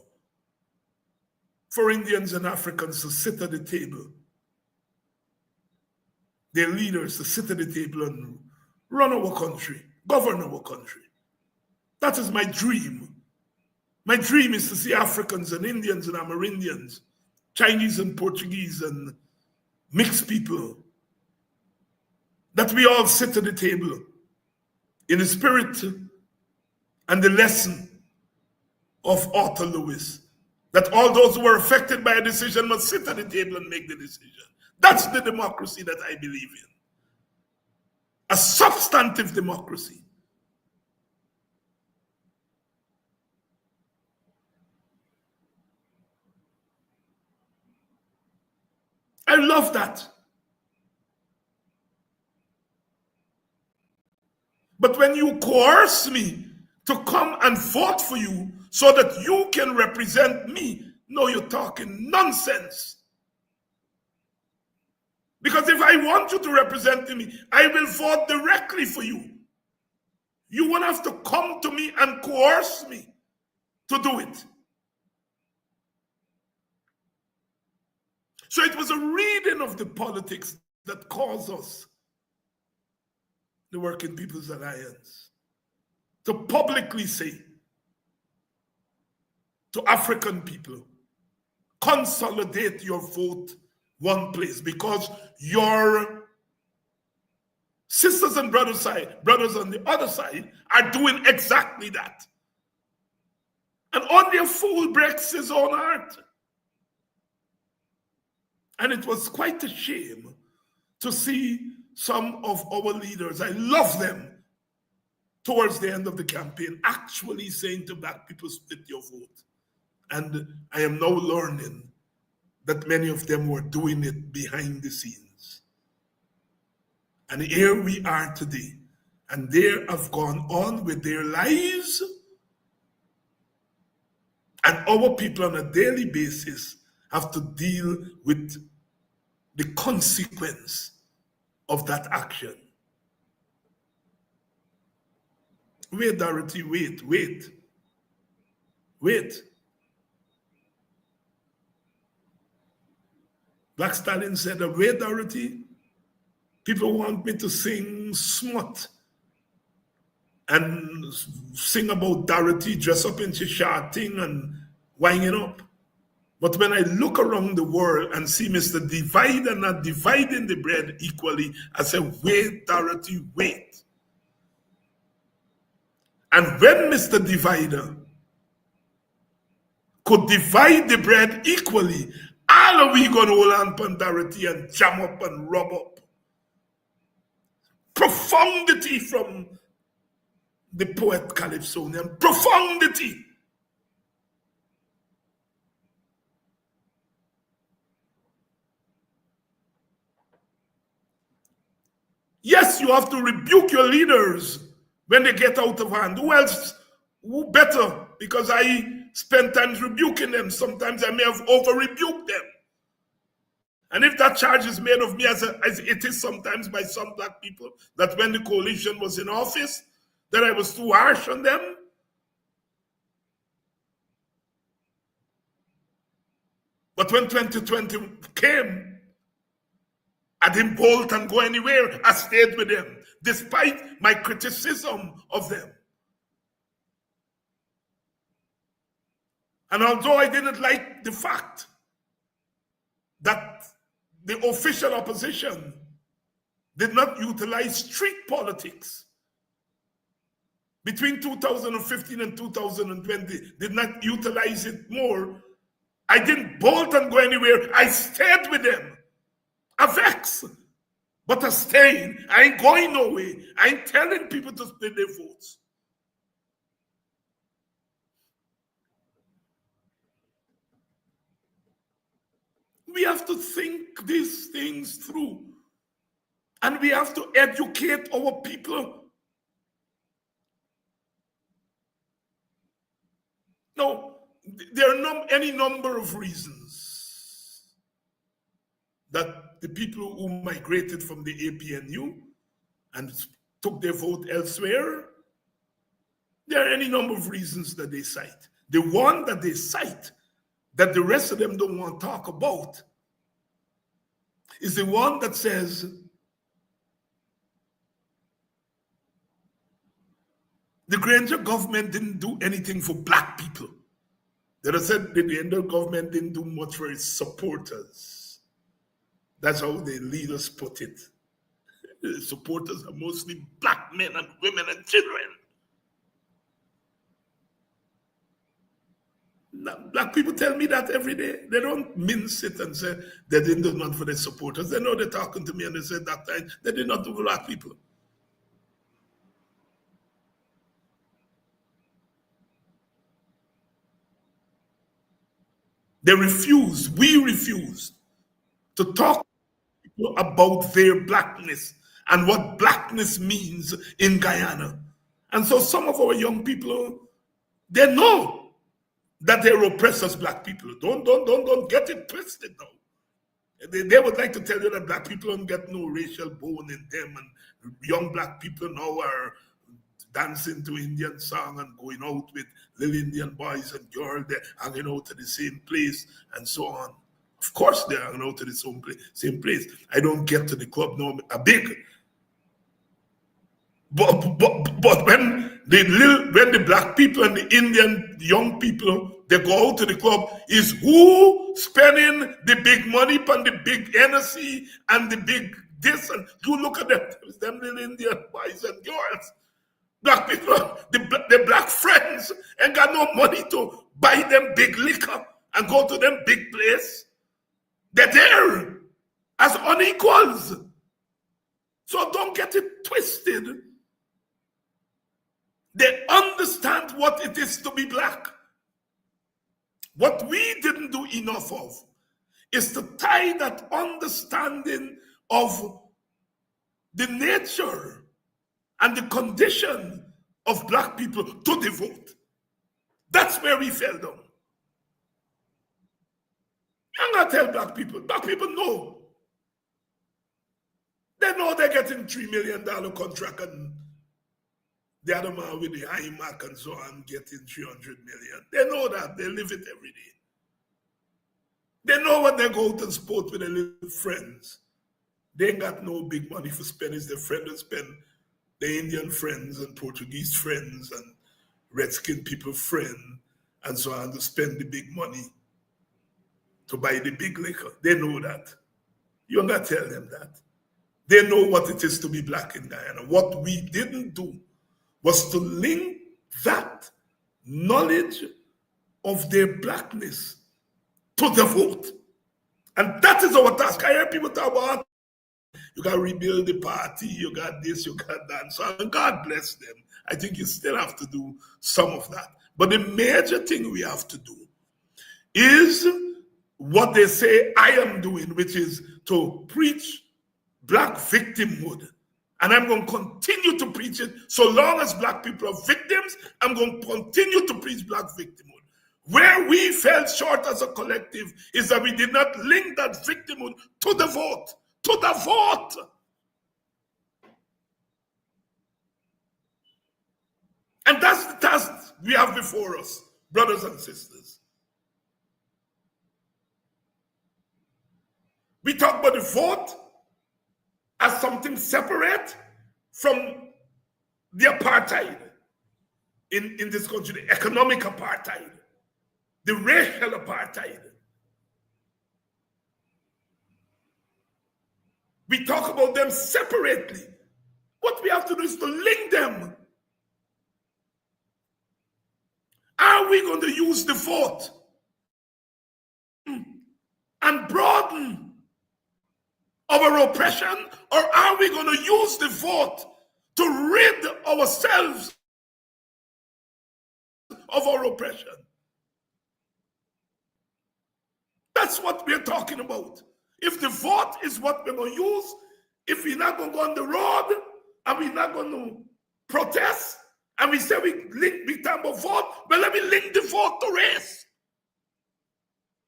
for Indians and Africans to sit at the table, their leaders to sit at the table and run our country, govern our country. That is my dream. My dream is to see Africans and Indians and Amerindians, Chinese and Portuguese and mixed people, that we all sit at the table in the spirit and the lesson of Arthur Lewis, that all those who were affected by a decision must sit at the table and make the decision. That's the democracy that I believe in. A substantive democracy. I love that. But when you coerce me to come and vote for you so that you can represent me, no, you're talking nonsense. Because if I want you to represent me, I will vote directly for you. You won't have to come to me and coerce me to do it. So it was a reading of the politics that caused us, the Working People's Alliance, to publicly say to African people, consolidate your vote one place, because your sisters and brothers on the other side are doing exactly that. And only a fool breaks his own heart. And it was quite a shame to see some of our leaders, I love them, towards the end of the campaign, actually saying to black people, split your vote. And I am now learning that many of them were doing it behind the scenes. And here we are today, and they have gone on with their lives, and our people on a daily basis have to deal with the consequence of that action. Wait, Dorothy, wait. Black Stallion said, wait, Dorothy, people want me to sing smut and sing about Dorothy, dress up in short thing and winding up. But when I look around the world and see Mr. Divider not dividing the bread equally, I say, wait, Dorothy, wait. And when Mr. Divider could divide the bread equally, all are we going to hold on to Dorothy and jam up and rub up? Profundity from the poet Calypsonian. Profundity. Yes, you have to rebuke your leaders when they get out of hand. Who else? Who better? Because I spend time rebuking them. Sometimes I may have over-rebuked them. And if that charge is made of me, as it is sometimes by some black people, that when the coalition was in office, that I was too harsh on them. But when 2020 came, I didn't bolt and go anywhere. I stayed with them, despite my criticism of them. And although I didn't like the fact that the official opposition did not utilize street politics between 2015 and 2020, did not utilize it more, I didn't bolt and go anywhere. I stayed with them. I vex, but I'm staying. I ain't going nowhere. I ain't telling people to split their votes. We have to think these things through. And we have to educate our people. No, there are any number of reasons that the people who migrated from the APNU and took their vote elsewhere, there are any number of reasons that they cite. The one that they cite that the rest of them don't want to talk about is the one that says the Granger government didn't do anything for black people. They said the Granger government didn't do much for its supporters. That's how the leaders put it. The supporters are mostly black men and women and children. Now, black people tell me that every day. They don't mince it and say they didn't do nothing for their supporters. They know they're talking to me and they said that time they did not do for black people. They refuse, we refuse to talk about their blackness and what blackness means in Guyana. And so some of our young people, they know that they're oppressed as black people. Don't get it twisted now. They would like to tell you that black people don't get no racial bone in them, and young black people now are dancing to Indian song and going out with little Indian boys and girls. They're hanging out to the same place and so on. Of course they're hanging out to the same place. I don't get to the club now a big. But when the black people and the Indian young people, they go out to the club, is who spending the big money on the big Hennessy and the big this, and you look at them little Indian boys and girls. Black people, the black friends ain't got no money to buy them big liquor and go to them big place. They're there as unequals. So don't get it twisted. They understand what it is to be black. What we didn't do enough of is to tie that understanding of the nature and the condition of black people to the vote. That's where we fell down. I'm going to tell black people know. They know they're getting $3 million contract and the other man with the IMAC and so on getting 300 million. They know that. They live it every day. They know when they go out and sport with their little friends. They ain't got no big money for spending. It's their friend to spend. The Indian friends and Portuguese friends and Redskin people friend and so on to spend the big money to buy the big liquor. They know that. You don't got to tell them that. They know what it is to be black in Guyana. What we didn't do was to link that knowledge of their blackness to the vote. And that is our task. I hear people talk about you got to rebuild the party, you got this, you got that. So God bless them. I think you still have to do some of that. But the major thing we have to do is what they say I am doing, which is to preach black victimhood. And I'm going to continue to preach it. So long as black people are victims, I'm going to continue to preach black victimhood. Where we fell short as a collective is that we did not link that victimhood to the vote. To the vote. And that's the task we have before us, brothers and sisters. We talk about the vote as something separate from the apartheid in this country, the economic apartheid, the racial apartheid. We talk about them separately. What we have to do is to link them. Are we going to use the vote our oppression, or are we going to use the vote to rid ourselves of our oppression? That's what we're talking about. If the vote is what we're going to use, if we're not going to go on the road and we're not going to protest, and we say we talk about vote, well, let me link the vote to race.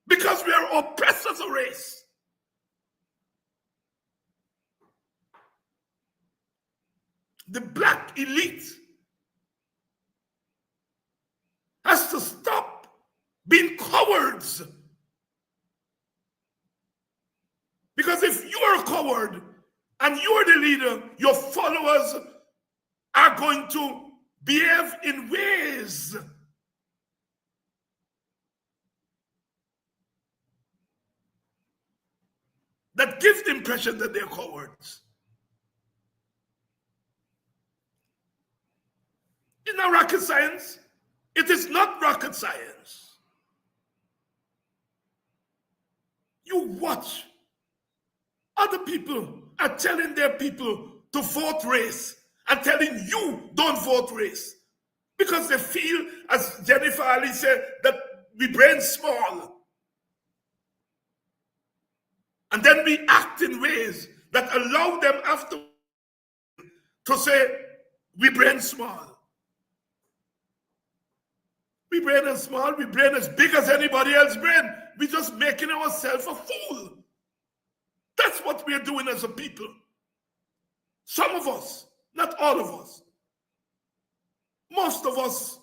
Because we are oppressed as a race. The black elite has to stop being cowards. Because if you are a coward and you're the leader, your followers are going to behave in ways that give the impression that they're cowards. It's not rocket science. It is not rocket science. You watch. Other people are telling their people to vote race and telling you don't vote race. Because they feel, as Jennifer Ali said, that we brain small. And then we act in ways that allow them after to say, we brain small. We brain as small, we brain as big as anybody else brain. We're just making ourselves a fool. That's what we're doing as a people. Some of us, not all of us. Most of us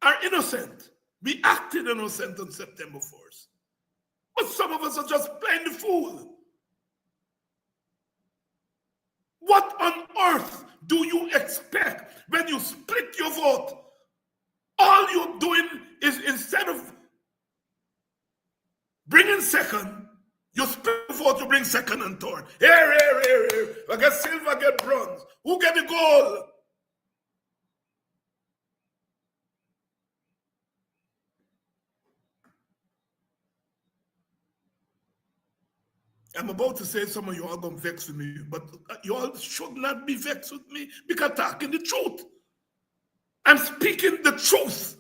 are innocent. We acted innocent on September 4th. But some of us are just playing the fool. What on earth do you expect when you split your vote? All you're doing is, instead of bringing second, you split the vote, you bring second and third. Here. I get silver, I get bronze. Who get the gold? I'm about to say some of you are going to vex with me, but you all should not be vexed with me because I'm talking the truth. I'm speaking the truth.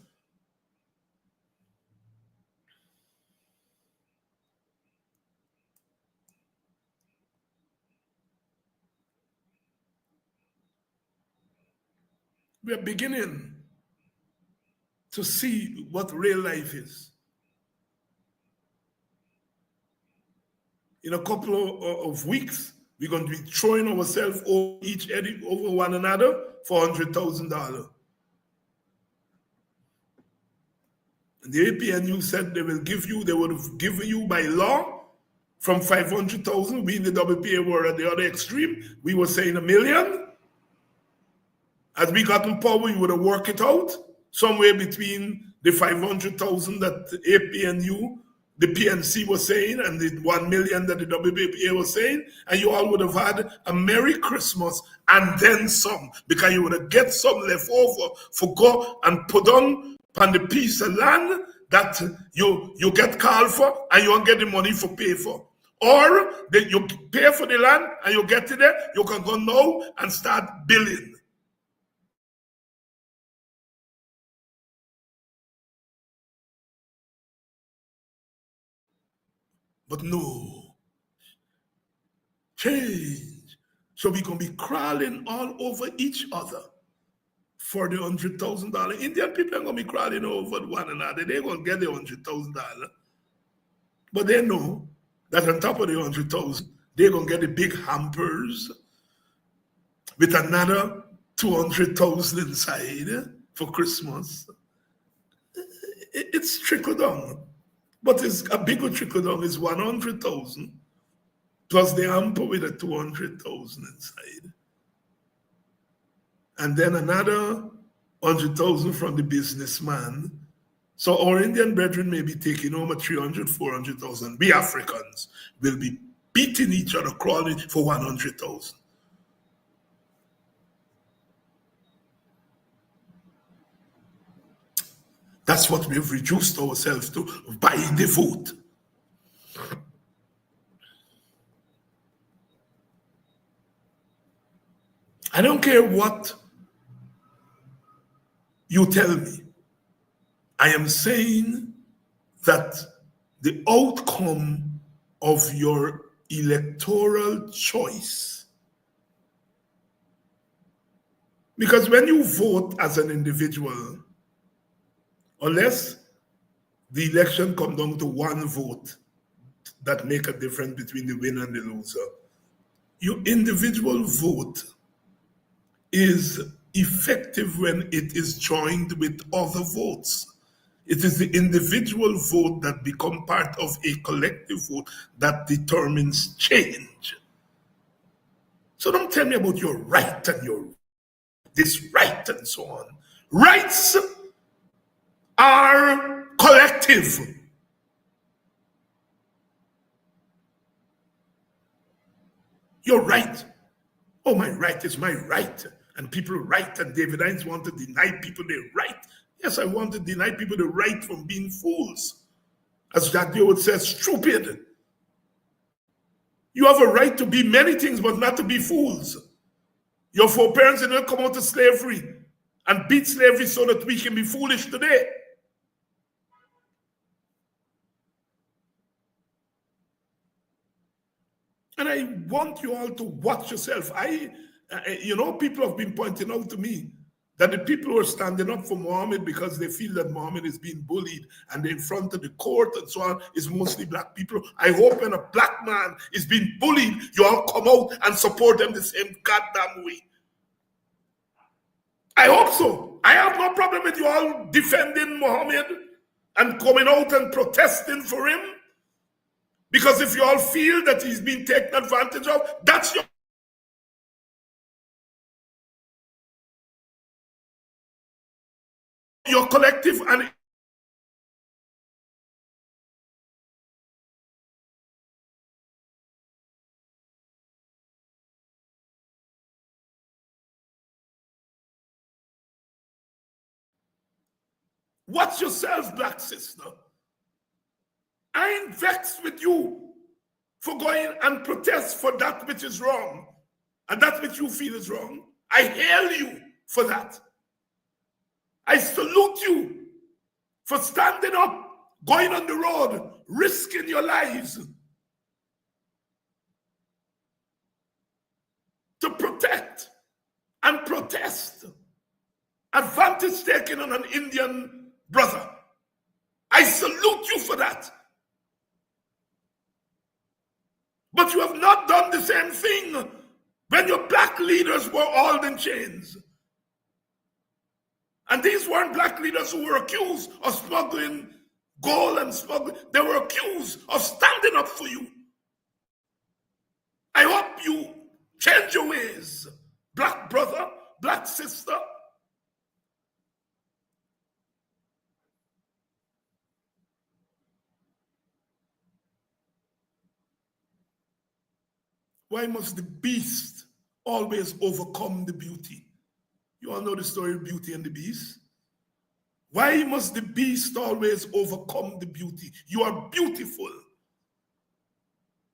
We are beginning to see what real life is. In a couple of weeks, we're going to be throwing ourselves over one another for $100,000. And the APNU said they would have given you by law from 500,000. We in the WPA were at the other extreme. We were saying $1 million. As we got in power, we would have worked it out somewhere between the 500,000 that the APNU, the PNC was saying, and the 1 million that the WPA was saying, and you all would have had a Merry Christmas and then some, because you would have get some left over for go and put on the piece of land that you get called for and you won't get the money for pay for. Or you pay for the land and you get it there, you can go now and start building. But no, change. So we're going to be crawling all over each other for the $100,000. Indian people are going to be crawling over one another. They're going to get the $100,000. But they know that on top of the $100,000, they're going to get the big hampers with another $200,000 inside for Christmas. It's trickle down. But it's a bigger trickle down is 100,000 plus the hamper with a 200,000 inside. And then another 100,000 from the businessman. So our Indian brethren may be taking home a 300, 400,000. We Africans will be beating each other, crawling for 100,000. That's what we've reduced ourselves to by the vote. don't care what you tell me. I am saying that the outcome of your electoral choice, because when you vote as an individual, unless the election comes down to one vote that make a difference between the winner and the loser, your individual vote is effective when it is joined with other votes. It is the individual vote that become part of a collective vote that determines change. So don't tell me about your right and your this right and so on. Rights are collective. Your right. Oh, my right is my right. And people right, and David Hines want to deny people their right. Yes, I want to deny people the right from being fools. As Jack Deere would say, stupid. You have a right to be many things, but not to be fools. Your foreparents didn't come out of slavery and beat slavery so that we can be foolish today. And I want you all to watch yourself. People have been pointing out to me that the people who are standing up for Muhammad because they feel that Muhammad is being bullied and they're in front of the court and so on is mostly black people. I hope when a black man is being bullied, you all come out and support them the same goddamn way. I hope so. I have no problem with you all defending Muhammad and coming out and protesting for him. Because if you all feel that he's being taken advantage of, that's your collective. And watch yourself, black sister. I ain't vexed with you for going and protest for that which is wrong and that which you feel is wrong. I hail you for that. I salute you for standing up, going on the road, risking your lives to protect and protest. Advantage taken on an Indian brother. I salute you for that. But you have not done the same thing when your black leaders were all in chains. And these weren't black leaders who were accused of smuggling gold and smuggling. They were accused of standing up for you. I hope you change your ways, black brother, black sister. Why must the beast always overcome the beauty? You all know the story of Beauty and the Beast. Why must the beast always overcome the beauty? You are beautiful.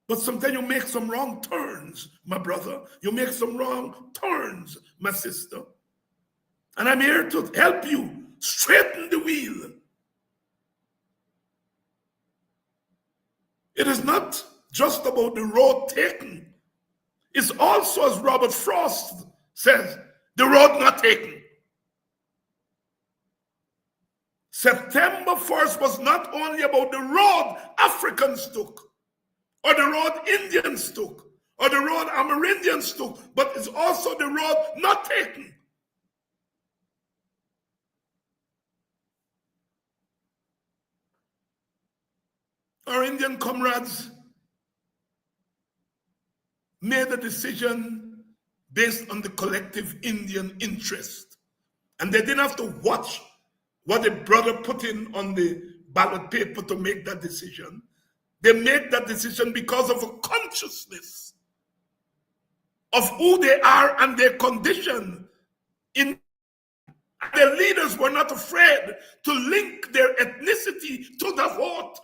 But sometimes you make some wrong turns, my brother. You make some wrong turns, my sister. And I'm here to help you straighten the wheel. It is not just about the road taken. It's also, as Robert Frost says, the road not taken. September 1st was not only about the road Africans took, or the road Indians took, or the road Amerindians took, but it's also the road not taken. Our Indian comrades made a decision based on the collective Indian interest. And they didn't have to watch what a brother put in on the ballot paper to make that decision. They made that decision because of a consciousness of who they are and their condition. Their leaders were not afraid to link their ethnicity to the vote.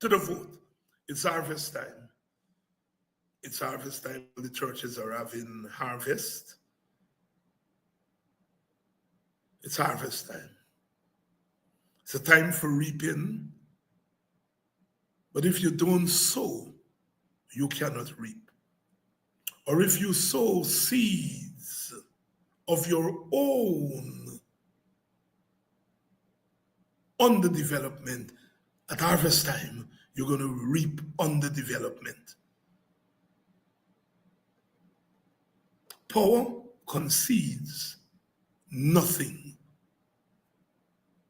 to the vote. It's harvest time. It's harvest time. The churches are having harvest. It's harvest time. It's a time for reaping. But if you don't sow, you cannot reap. Or if you sow seeds of your own underdevelopment, at harvest time, you're going to reap underdevelopment. Power concedes nothing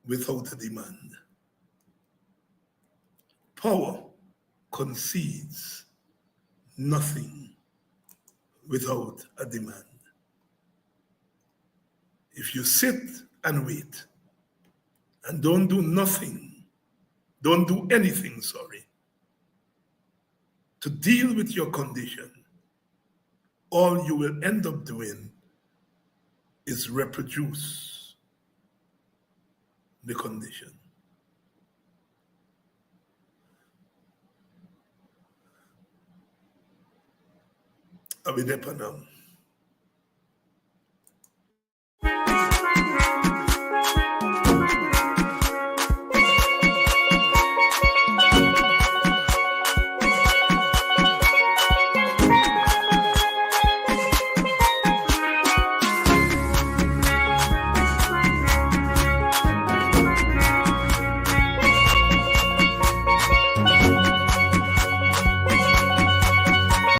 without a demand. Power concedes nothing without a demand. If you sit and wait and don't do nothing, don't do anything, to deal with your condition, all you will end up doing is reproduce the condition. I'll be there for now.